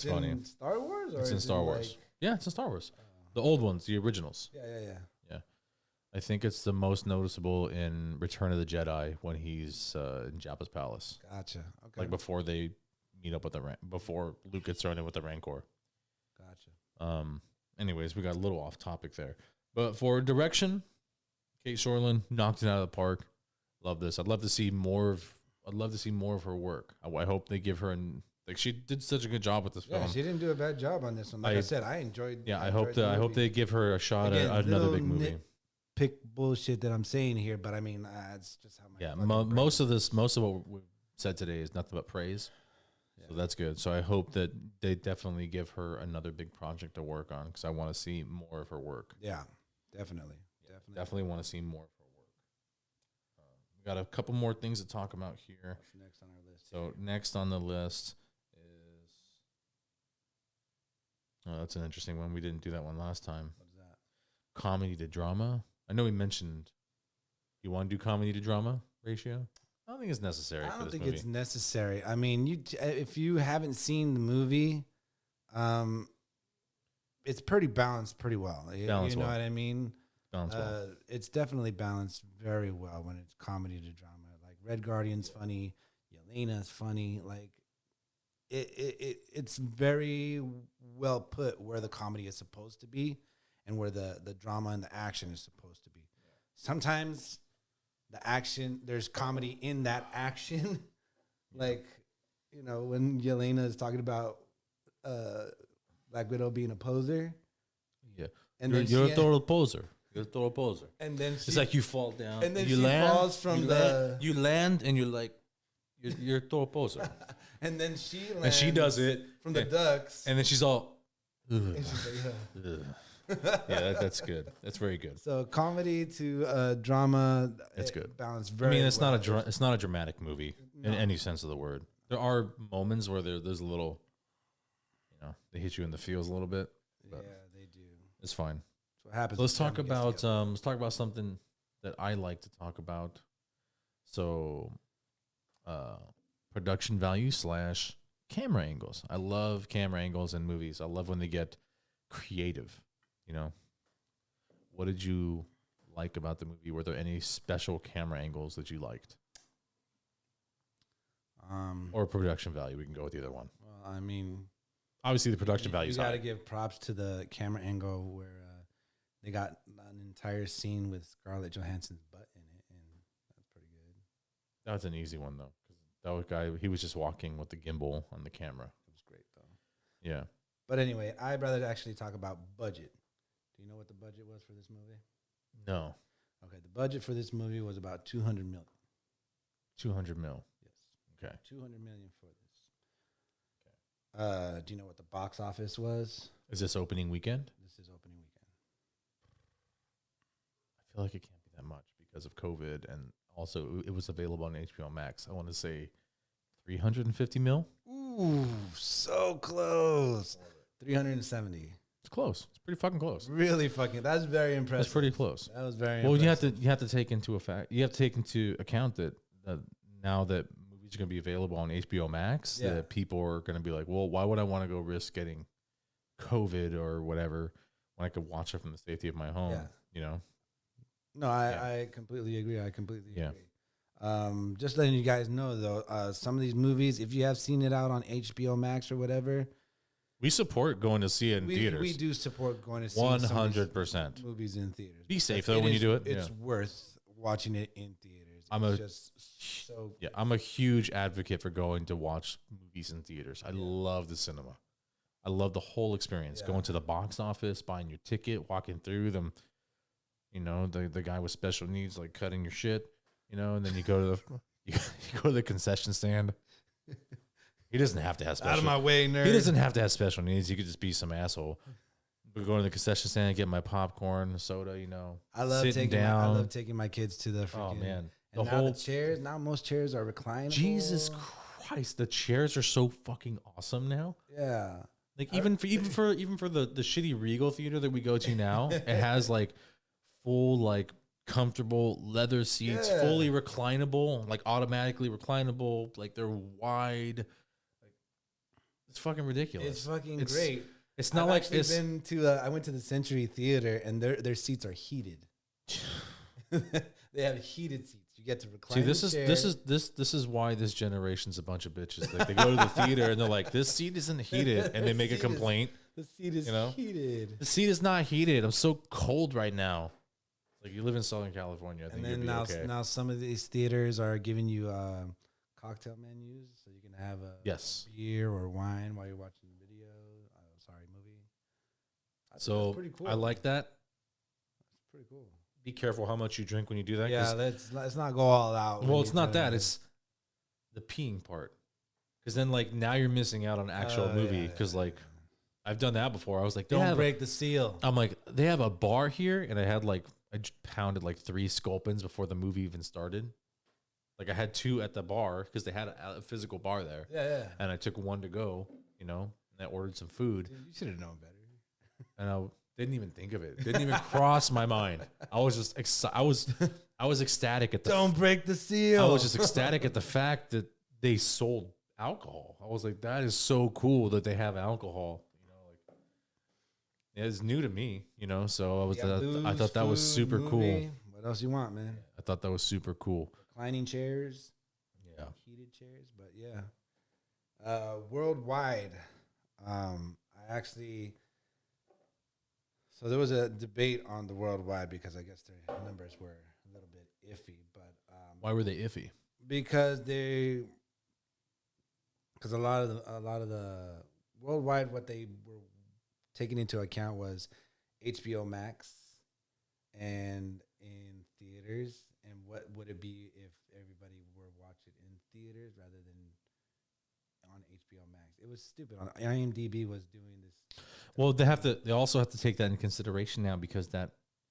funny. In Star Wars, or It's in Star Wars. Yeah, it's in Star Wars. The old ones, the originals. Yeah. I think it's the most noticeable in Return of the Jedi when he's in Jabba's palace. Gotcha. Okay. Like before they meet up with before Luke gets thrown in with the Rancor. Gotcha. Anyways, we got a little off topic there, but for direction, Kate Shortland knocked it out of the park. Love this. I'd love to see more of her work. I hope they give her she did such a good job with this film. Yeah, she didn't do a bad job on this one. Like I said, I enjoyed. Yeah, I hope they give her a shot at another big movie. Pick bullshit that I'm saying here, but I mean, it's just how my most of what we've said today is nothing but praise. Yeah. So that's good. So I hope that they definitely give her another big project to work on, because I want to see more of her work. Yeah, definitely. Want to see more of her work. We got a couple more things to talk about here. What's next on our list? So next on the list is that's an interesting one. We didn't do that one last time. What is that? Comedy to drama. I know we mentioned you want to do comedy to drama ratio. I don't think it's necessary. I don't think it's necessary. I mean, if you haven't seen the movie, it's pretty balanced pretty well. You know what I mean? It's definitely balanced very well when it's comedy to drama. Like Red Guardian's funny, Elena's funny. Like it's very well put where the comedy is supposed to be and where the drama and the action is supposed to be. Sometimes the action, there's comedy in that action. Like, when Yelena is talking about Black Widow being a poser. Yeah. And you're a total poser. You're a total poser. And then it's like you fall down. And then you falls from you land and you're like, you're a total poser. And then she lands. And she does it. From the ducks. And then she's all, and she's like, yeah, that's good. That's very good. So comedy to drama, it's good. Balanced very. I mean, it's not a dramatic movie in any sense of the word. There are moments where there's a little, they hit you in the feels a little bit. Yeah, they do. It's fine. That's what happens. So let's talk about something that I like to talk about. So, production value / camera angles. I love camera angles in movies. I love when they get creative. What did you like about the movie? Were there any special camera angles that you liked? Or production value? We can go with either one. Well, I mean, obviously the production value. You got to give props to the camera angle where they got an entire scene with Scarlet Johansson's butt in it, and that's pretty good. That's an easy one though, because that guy, he was just walking with the gimbal on the camera. It was great though. Yeah. But anyway, I'd rather actually talk about budget. Do you know what the budget was for this movie? No. Okay, the budget for this movie was about $200 million. 200 mil. Yes. Okay. 200 million for this. Okay. Do you know what the box office was? Is this opening weekend? This is opening weekend. I feel like it can't be that much because of COVID, and also it was available on HBO Max. I want to say 350 mil. Ooh, so close. 370. It's close. It's pretty fucking close. Really fucking. That's very impressive. That's pretty close. That was very. Well, impressive. you have to take into account that now that movies are going to be available on HBO Max, that people are going to be like, well, why would I want to go risk getting COVID or whatever when I could watch it from the safety of my home? Yeah. No, I completely agree. Yeah. Agree. Just letting you guys know though, some of these movies, if you have seen it out on HBO Max or whatever. We support going to see it in theaters. We do support going to see 100% movies in theaters. Be safe though when you do it. It's worth watching it in theaters. I'm a huge advocate for going to watch movies in theaters. I love the cinema. I love the whole experience. Going to the box office, buying your ticket, walking through them. The guy with special needs like cutting your shit. And then you go to the concession stand. He doesn't have to have special. Out of my way, nerd. He doesn't have to have special needs. He could just be some asshole. We go to the concession stand, get my popcorn, soda. I love sitting taking down. I love taking my kids to the freaking. Oh man, And now the chairs. Now most chairs are reclinable. Jesus Christ, the chairs are so fucking awesome now. Yeah. Like even for the shitty Regal theater that we go to now, it has like full like comfortable leather seats, fully reclinable, like automatically reclinable, like they're wide. Like, it's fucking ridiculous. It's fucking great. It's not like it's been to. I went to the Century Theater and their seats are heated. They have heated seats. You get to recline. See, this is why this generation's a bunch of bitches. Like they go to the theater and they're like, "This seat isn't heated," and they make a complaint. The seat is heated. The seat is not heated. I'm so cold right now. Like you live in Southern California, I think And then you'd be okay. now some of these theaters are giving you cocktail menus, so you can have a beer or wine while you're watching the video. Movie. So pretty cool. I like that. That's pretty cool. Be careful how much you drink when you do that. Yeah, let's not go all out. Well, it's not that. It's the peeing part. Because then, like, now you're missing out on actual movie. Because, I've done that before. I was like, don't break the seal. I'm like, they have a bar here, and I pounded like 3 Sculpins before the movie even started. Like, I had 2 at the bar because they had a physical bar there. Yeah. And I took 1 to go, and I ordered some food. Dude, you should have known better. And I didn't even think of it. Didn't even cross my mind. I was just I was ecstatic at the. Don't break the seal. I was just ecstatic at the fact that they sold alcohol. I was like, that is so cool that they have alcohol. It's new to me, So I thought that was super cool. What else you want, man? I thought that was super cool. Reclining chairs. Yeah. Heated chairs, but yeah. Worldwide, I actually. So there was a debate on the worldwide because I guess their numbers were a little bit iffy. But why were they iffy? Because a lot of the worldwide, what they were taking into account was HBO Max and in theaters, and what would it be if everybody were watching in theaters rather than on HBO Max. It was stupid. On IMDb was doing this. Well, they also have to take that into consideration now because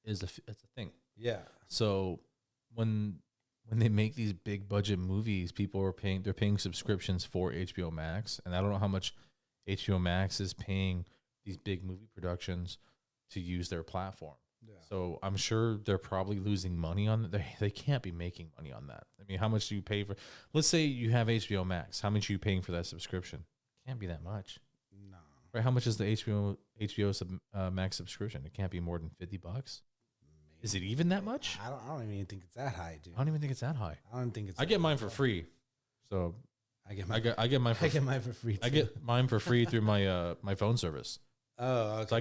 it's a thing. Yeah. So when they make these big budget movies, they're paying subscriptions for HBO Max, and I don't know how much HBO Max is paying these big movie productions to use their platform. Yeah. So I'm sure they're probably losing money on that. They can't be making money on that. I mean, how much do you pay for? Let's say you have HBO Max. How much are you paying for that subscription? Can't be that much. No. Right? How much is the HBO Max subscription? It can't be more than $50. Maybe. Is it even that much? I don't even think it's that high, dude. I don't even think it's that high. I don't think it's. I get mine for free, so I get mine for free. Too. I get mine for free through my my phone service. Oh, okay. So I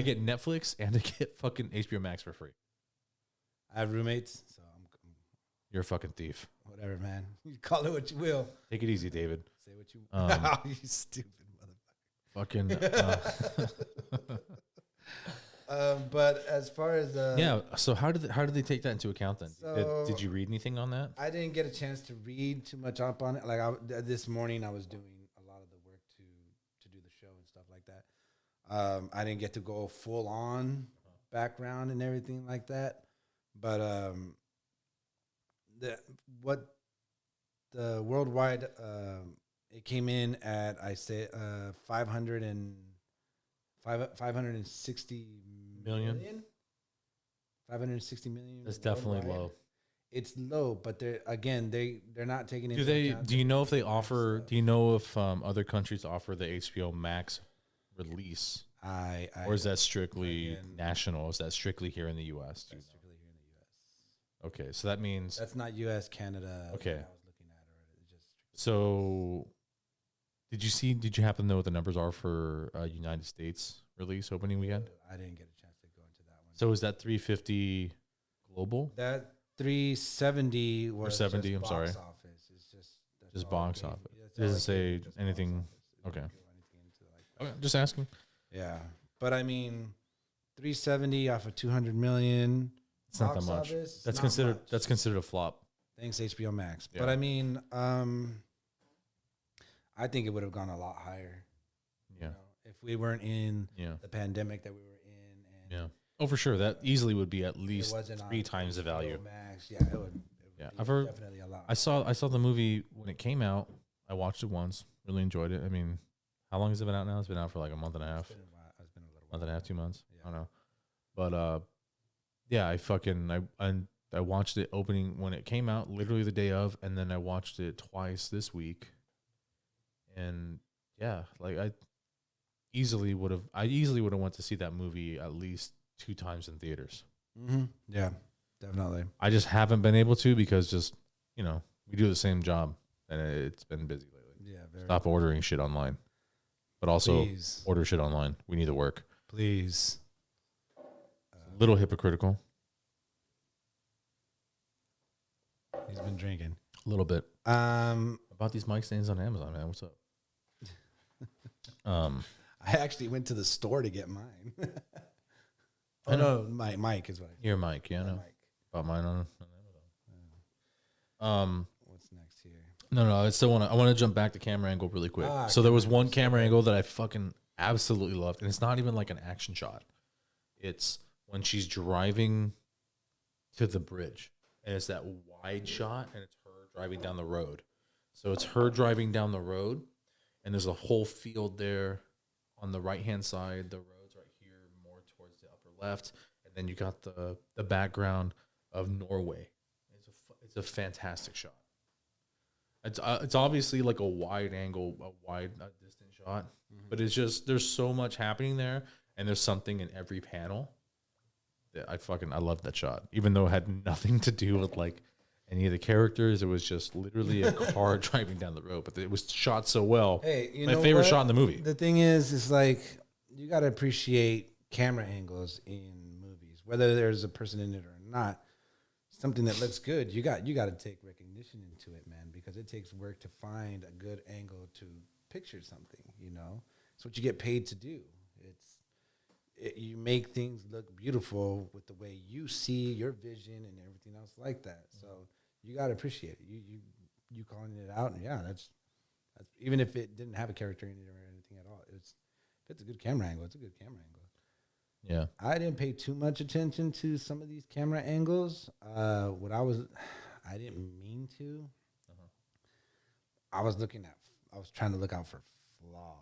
get Netflix and I get fucking HBO Max for free. I have roommates, so you're a fucking thief. Whatever, man. You call it what you will. Take it easy, David. Say what you. You stupid motherfucker. Fucking. But as far as so how did they take that into account then? So did you read anything on that? I didn't get a chance to read too much up on it. Like this morning, I was doing a lot of the work to do the show and stuff like that. I didn't get to go full on background and everything like that. But the worldwide it came in at 560 million. 560 million. That's definitely worldwide. low. It's low, but they're not taking into account. Do you know if they offer? Do you know if other countries offer the HBO Max release? Or is that strictly national? Is that strictly here in the U.S.? That's strictly here in the U.S. Okay, so that means that's not U.S., Canada. Okay. I was looking at so. Did you happen to know what the numbers are for United States release opening weekend? I didn't get a chance to go into that one. So is that 350 global? That 370 was or 70, I'm box sorry. Office. It's just box office. It doesn't say anything. Okay. Okay, just asking. Yeah. But I mean 370 off of 200 million. It's not that much. That's considered a flop. Thanks HBO Max. Yeah. But I mean I think it would have gone a lot higher. Yeah. You know, if we weren't in Yeah. the pandemic that we were in, and Yeah. Oh, for sure. That easily would be at it least wasn't 3 on times the HBO value. Max, yeah, it would Yeah. be I've heard. definitely a lot. I saw the movie when it came out. I watched it once. Really enjoyed it. I mean, how long has it been out now? It's been out for like a month and a half. It's been a while. It's been a little Month and a half, 2 months. Yeah. I don't know. But yeah, I watched it opening when it came out, literally the day of, and then I watched it twice this week. And yeah, like I easily would have went to see that movie at least 2 times in theaters. Mm-hmm. Yeah, definitely. I just haven't been able to because just, you know, we do the same job and it's been busy lately. Yeah, very. Stop ordering shit online. But also Please. order shit online. We need the work. Please. A little hypocritical. He's been drinking. A little bit. Um, About these mic stands on Amazon, man. What's up? I actually went to the store to get mine. I know. my mic is what I Your mic, yeah, I my know. mic. About mine on Amazon. What's next here? No, I want to jump back to camera angle really quick. So there was one camera angle that I fucking absolutely loved, and it's not even like an action shot. It's when she's driving to the bridge, and it's that wide shot, and it's her driving down the road. So it's her driving down the road, and there's a whole field there on the right-hand side. The road's right here, more towards the upper left, and then you got the background of Norway. It's a fantastic shot. It's obviously like a wide angle, distant shot, but it's just there's so much happening there, and there's something in every panel that I love that shot, even though it had nothing to do with like any of the characters. It was just literally a car driving down the road, but it was shot so well. Hey, you my know favorite what? shot in the movie. The thing is like you got to appreciate camera angles in movies, whether there's a person in it or not. Something that looks good, you got to take recognition into it, man, because it takes work to find a good angle to picture something. You know, it's what you get paid to do. You make things look beautiful with the way you see your vision and everything else like that. So you got to appreciate it. You calling it out, and yeah, that's even if it didn't have a character in it or anything at all. If it's a good camera angle, it's a good camera angle. Yeah, I didn't pay too much attention to some of these camera angles. I didn't mean to. I was trying to look out for flaws.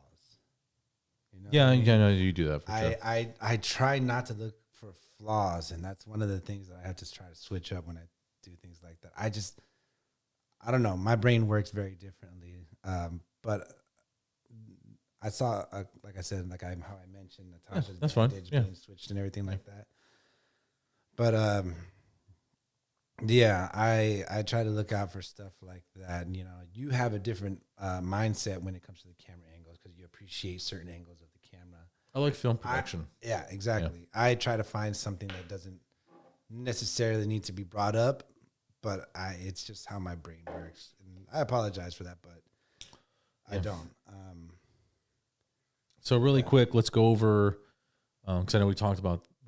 You know yeah, what I mean? yeah. No, you do that for sure. I try not to look for flaws, and that's one of the things that I have to try to switch up when I do things like that. I don't know. My brain works very differently. But I saw, like I said, how I mentioned, Natasha's that's fine. bandage Yeah. being switched and everything like that. But yeah, I try to look out for stuff like that. And, you know, you have a different mindset when it comes to the camera angles because you appreciate certain angles of the camera. I like film production. Yeah, exactly. Yeah. I try to find something that doesn't necessarily need to be brought up, but it's just how my brain works. And I apologize for that, but I don't. So really quick, let's go over, because I know we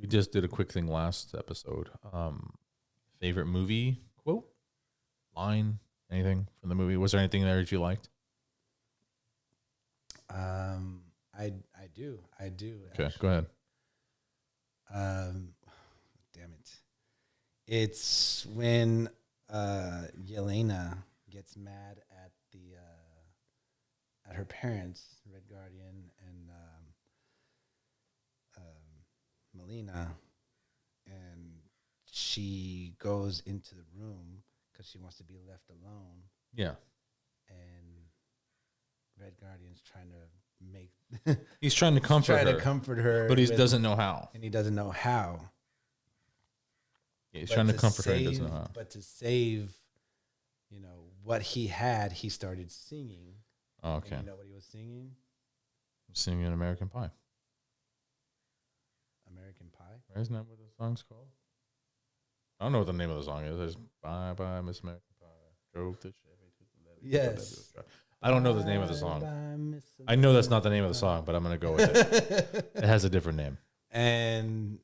just did a quick thing last episode. Favorite movie quote, line, anything from the movie? Was there anything there that you liked? I do. Okay, actually. go ahead. Damn it. It's when Elena gets mad at at her parents, Red Guardian and Molina, and she goes into the room because she wants to be left alone. Yeah. And Red Guardian's trying to make He's trying to comfort her, but he doesn't know how. And he doesn't know how. Yeah, he's trying to comfort her. He doesn't know how. But to save, you know, what he had, he started singing. Oh, okay. And you know what he was singing? Singing American Pie. American Pie? Right? Isn't that what the song's called? I don't know what the name of the song is. There's Bye Bye Miss American Pie. Drove the Chevy to the levee. Yes. I don't know the name of the song. I know that's not the name of the song, but I'm going to go with it. It has a different name. And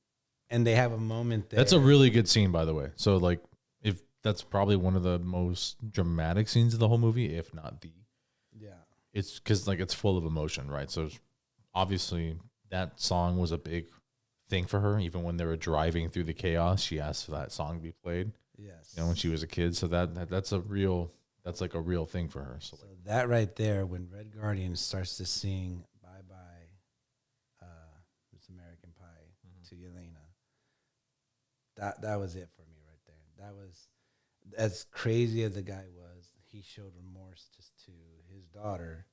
they have a moment there. That's a really good scene, by the way. So, like, if that's probably one of the most dramatic scenes of the whole movie, if not the. Yeah. it's because like it's full of emotion, right? So obviously that song was a big thing for her. Even when they were driving through the chaos, she asked for that song to be played. Yes. When she was a kid. So that's like a real thing for her. So, So that right there, when Red Guardian starts to sing "Bye Bye, Miss American Pie" to Elena, that was it for me right there. That was as crazy as the guy was. He showed remorse just to his daughter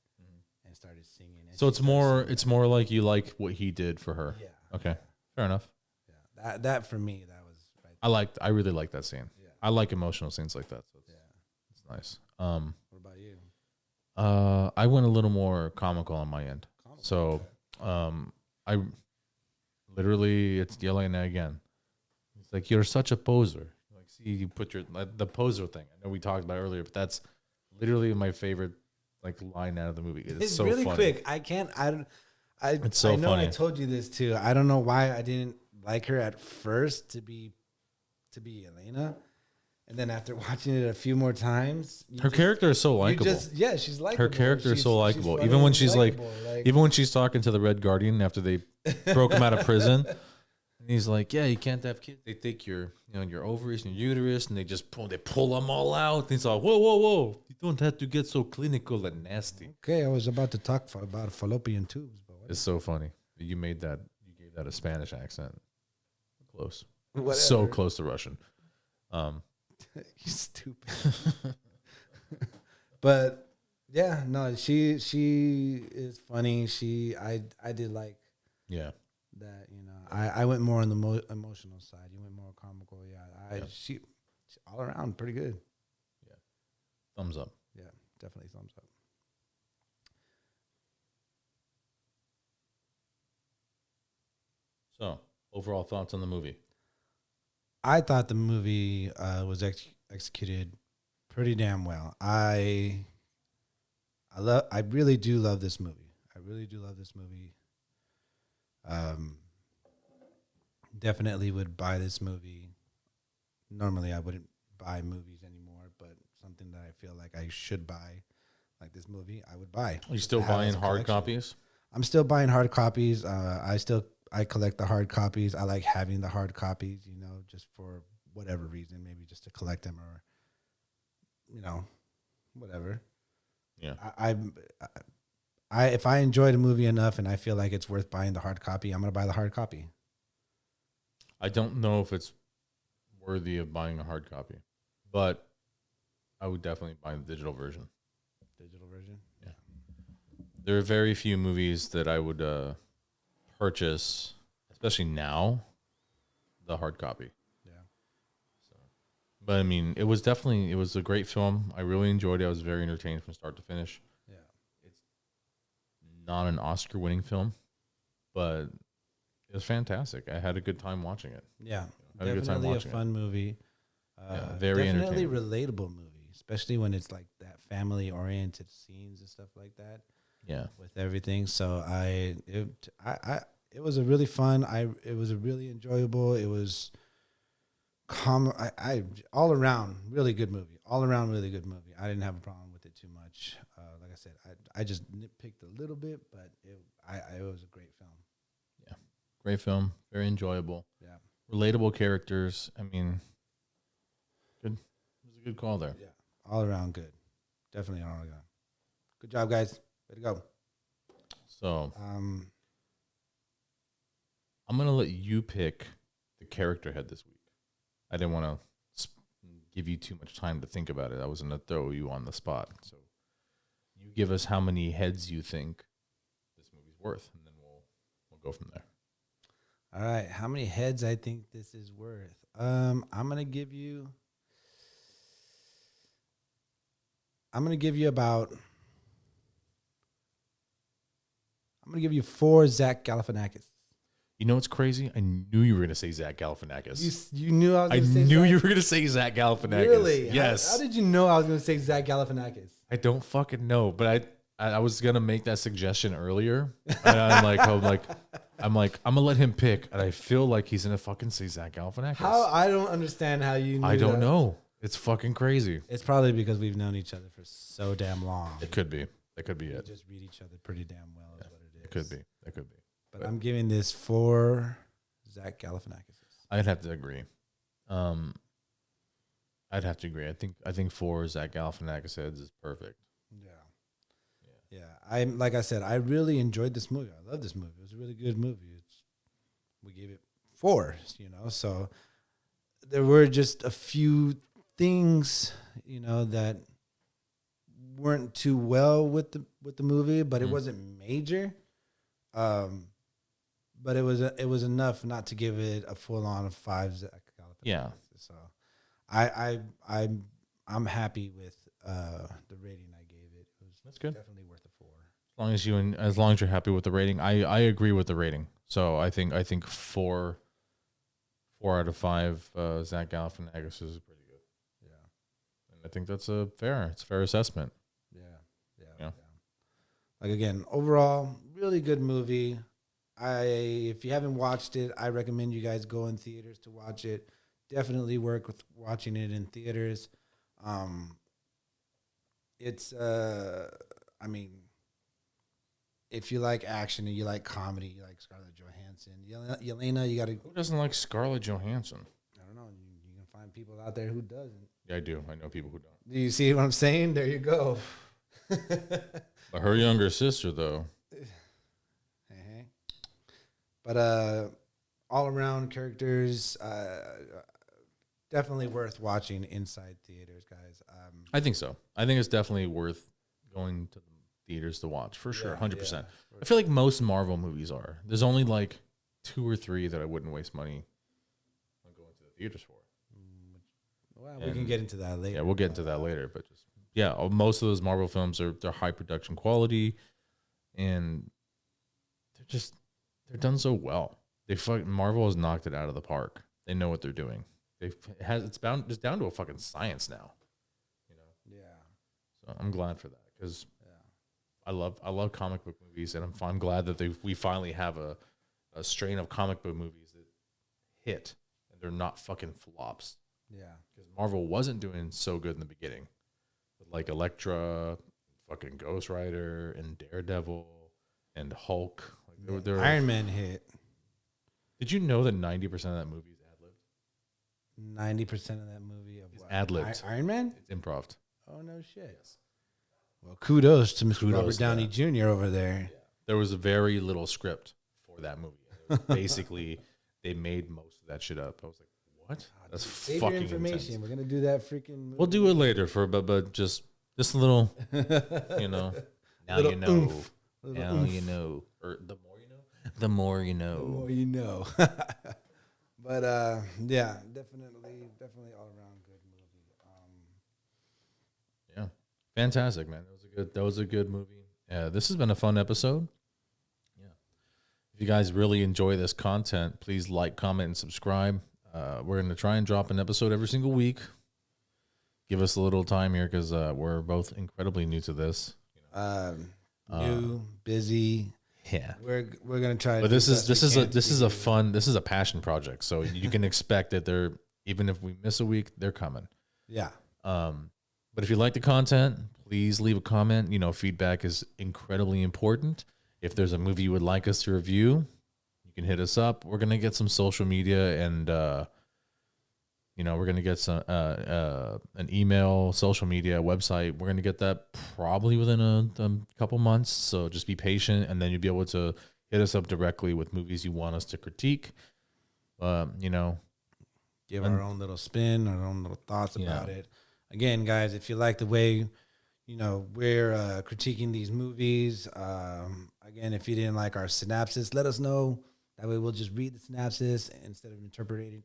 and started singing. And so it's more like you like what he did for her. Yeah. Okay. Fair enough. Yeah. That for me, that was right. I really like that scene. Yeah. I like emotional scenes like that. So it's nice. What about you? I went a little more comical on my end. So, I literally, it's Elena again. It's like, you're such a poser. Like, see, you put the poser thing. I know we talked about it earlier, but that's literally my favorite, like, line out of the movie. It's so really funny. quick. It's so funny. funny. I told you this too. I don't know why I didn't like her at first to be Elena. And then after watching it a few more times, Her character is so likable. She's likable. Her character is so likable. funny Even when and she's likable, even when she's talking to the Red Guardian after they broke him out of prison, and he's like, "Yeah, you can't have kids. They take your ovaries and your uterus, and they pull them all out." And he's like, "Whoa! You don't have to get so clinical and nasty." okay, I was about to talk about fallopian tubes, but It's so funny. You gave that a Spanish accent. Close. whatever. So close to Russian. You stupid. But yeah, no, she is funny. I did like Yeah. that. I went more on the emotional side. You went more comical. Yeah, she all around pretty good. Yeah. Thumbs up. Yeah, definitely thumbs up. So, overall thoughts on the movie? I thought the movie was executed pretty damn well. I really do love this movie. I really do love this movie. Definitely would buy this movie. Normally, I wouldn't buy movies anymore, but something that I feel like I should buy, like this movie, I would buy. Are you still buying hard copies? I'm still buying hard copies. I collect the hard copies. I like having the hard copies, just for whatever reason, maybe just to collect them or, whatever. Yeah. I if I enjoy the movie enough and I feel like it's worth buying the hard copy, I'm gonna buy the hard copy. I don't know if it's worthy of buying a hard copy, but I would definitely buy the digital version. Digital version? Yeah. There are very few movies that I would purchase, especially now, the hard copy. Yeah. So, but I mean, it was a great film. I really enjoyed it. I was very entertained from start to finish. Yeah. It's not an Oscar-winning film, but it was fantastic. I had a good time watching it. Yeah. I had a good time Definitely a watching it. fun movie. Very definitely entertaining. relatable movie, especially when it's like that family oriented scenes and stuff like that. Yeah. With everything. So it was a really fun. It was a really enjoyable. It was all around really good movie. All around really good movie. I didn't have a problem with it too much. Like I said, I just nitpicked a little bit, but it was a great film. Yeah. Great film. Very enjoyable. Yeah. Relatable characters. I mean, good. It was a good call there. Yeah. All around good. Definitely all around. Good job, guys. Way to go. So I'm going to let you pick the character head this week. I didn't want to give you too much time to think about it. I was going to throw you on the spot. So you give us how many heads you think this movie's worth, and then we'll go from there. All right. How many heads I think this is worth? I'm going to give you about... I'm going to give you 4 Zach Galifianakis. You know what's crazy? I knew you were going to say Zach Galifianakis. You knew I was going to say I knew Zach? you were going to say Zach Galifianakis. Really? Yes. How did you know I was going to say Zach Galifianakis? I don't fucking know, but I was going to make that suggestion earlier. And I'm gonna let him pick, and I feel like he's gonna fucking say Zach Galifianakis. How? I don't understand how you knew I don't that. know. It's fucking crazy. It's probably because we've known each other for so damn long. It could be. That could be We it. just read each other pretty damn well. Is what it is. It could be. It could be. But I'm giving this 4 Zach Galifianakis. I'd have to agree. I'd have to agree. I think 4 Zach Galifianakis heads is perfect. Yeah. I'm like I said, I really enjoyed this movie. I love this movie. It was a really good movie. We gave it 4, So there were just a few things, that weren't too well with the movie, but it wasn't major. But it was enough not to give it a full on 5 Zach Galifianakis. Yeah. So I'm happy with the rating I gave it. It was That's good. Definitely worth a 4. As long as you're happy with the rating, I agree with the rating. So I think 4 out of 5 Zach Galifianakis is pretty good. Yeah. And I think that's a fair assessment. Yeah. Like again, overall, really good movie. If you haven't watched it, I recommend you guys go in theaters to watch it. Definitely work with watching it in theaters. It's if you like action and you like comedy, you like Scarlett Johansson, Elena, you got to. Who doesn't like Scarlett Johansson? I don't know. You can find people out there who doesn't. Yeah, I do. I know people who don't. Do you see what I'm saying? There you go. But her younger sister, though. But all around characters, definitely worth watching inside theaters, guys. I think so. I think it's definitely worth going to the theaters to watch for sure, 100%. I feel like most Marvel movies are. There's only like 2 or 3 that I wouldn't waste money on going to the theaters for. Well, we can get into that later. Yeah, we'll get into that later. But most of those Marvel films they're high production quality, and they're done so well. Marvel has knocked it out of the park. They know what they're doing. It's down to a fucking science now. Yeah. So I'm glad for that because I love comic book movies, and I'm glad that we finally have a strain of comic book movies that hit and they're not fucking flops. Yeah. Because Marvel wasn't doing so good in the beginning, with like Elektra, fucking Ghost Rider, and Daredevil, and Hulk. Like Iron Man hit. Did you know that 90% of that movie is ad-libbed? 90% of that movie of what? Ad-libbed. Iron Man? It's improv. Oh, no shit. Yes. Well, kudos to Mr. Robert Downey Jr. over there. Yeah. There was a very little script for that movie. Basically, they made most of that shit up. I was like, what? That's Save fucking your information. intense. We're going to do that freaking movie. We'll do it later but just a little, now little you know. oomph. Now you know. Or the more you know? The more you know. The more you know. But, yeah, definitely all around good movie. Yeah. Fantastic, man. That was a good movie. This has been a fun episode. Yeah. If you guys really enjoy this content, please like, comment, and subscribe. We're going to try and drop an episode every single week. Give us a little time here because we're both incredibly new to this. New, busy. Yeah. We're gonna try. But this is a passion project. So you can expect that even if we miss a week, they're coming. Yeah. But if you like the content, please leave a comment. Feedback is incredibly important. If there's a movie you would like us to review, you can hit us up. We're gonna get some social media and we're gonna get some an email, social media, website. We're gonna get that probably within a couple months. So just be patient, and then you'll be able to hit us up directly with movies you want us to critique. Give our own little spin, our own little thoughts about it. Again, guys, if you like the way we're critiquing these movies, again, if you didn't like our synopsis, let us know. That way we'll just read the synopsis instead of interpreting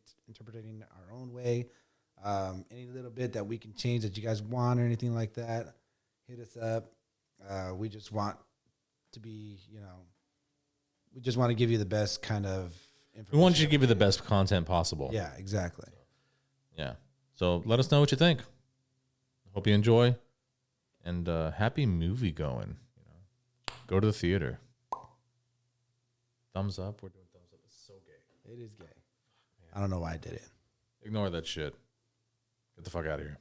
our own way. Any little bit that we can change that you guys want or anything like that, hit us up. We just want to be, we just want to give you the best kind of information. We want you to give you the best content possible. Yeah, exactly. Yeah. So let us know what you think. Hope you enjoy. And happy movie going. Go to the theater. Thumbs up. We're doing thumbs up. It's so gay. It is gay. I don't know why I did it. Ignore that shit. Get the fuck out of here.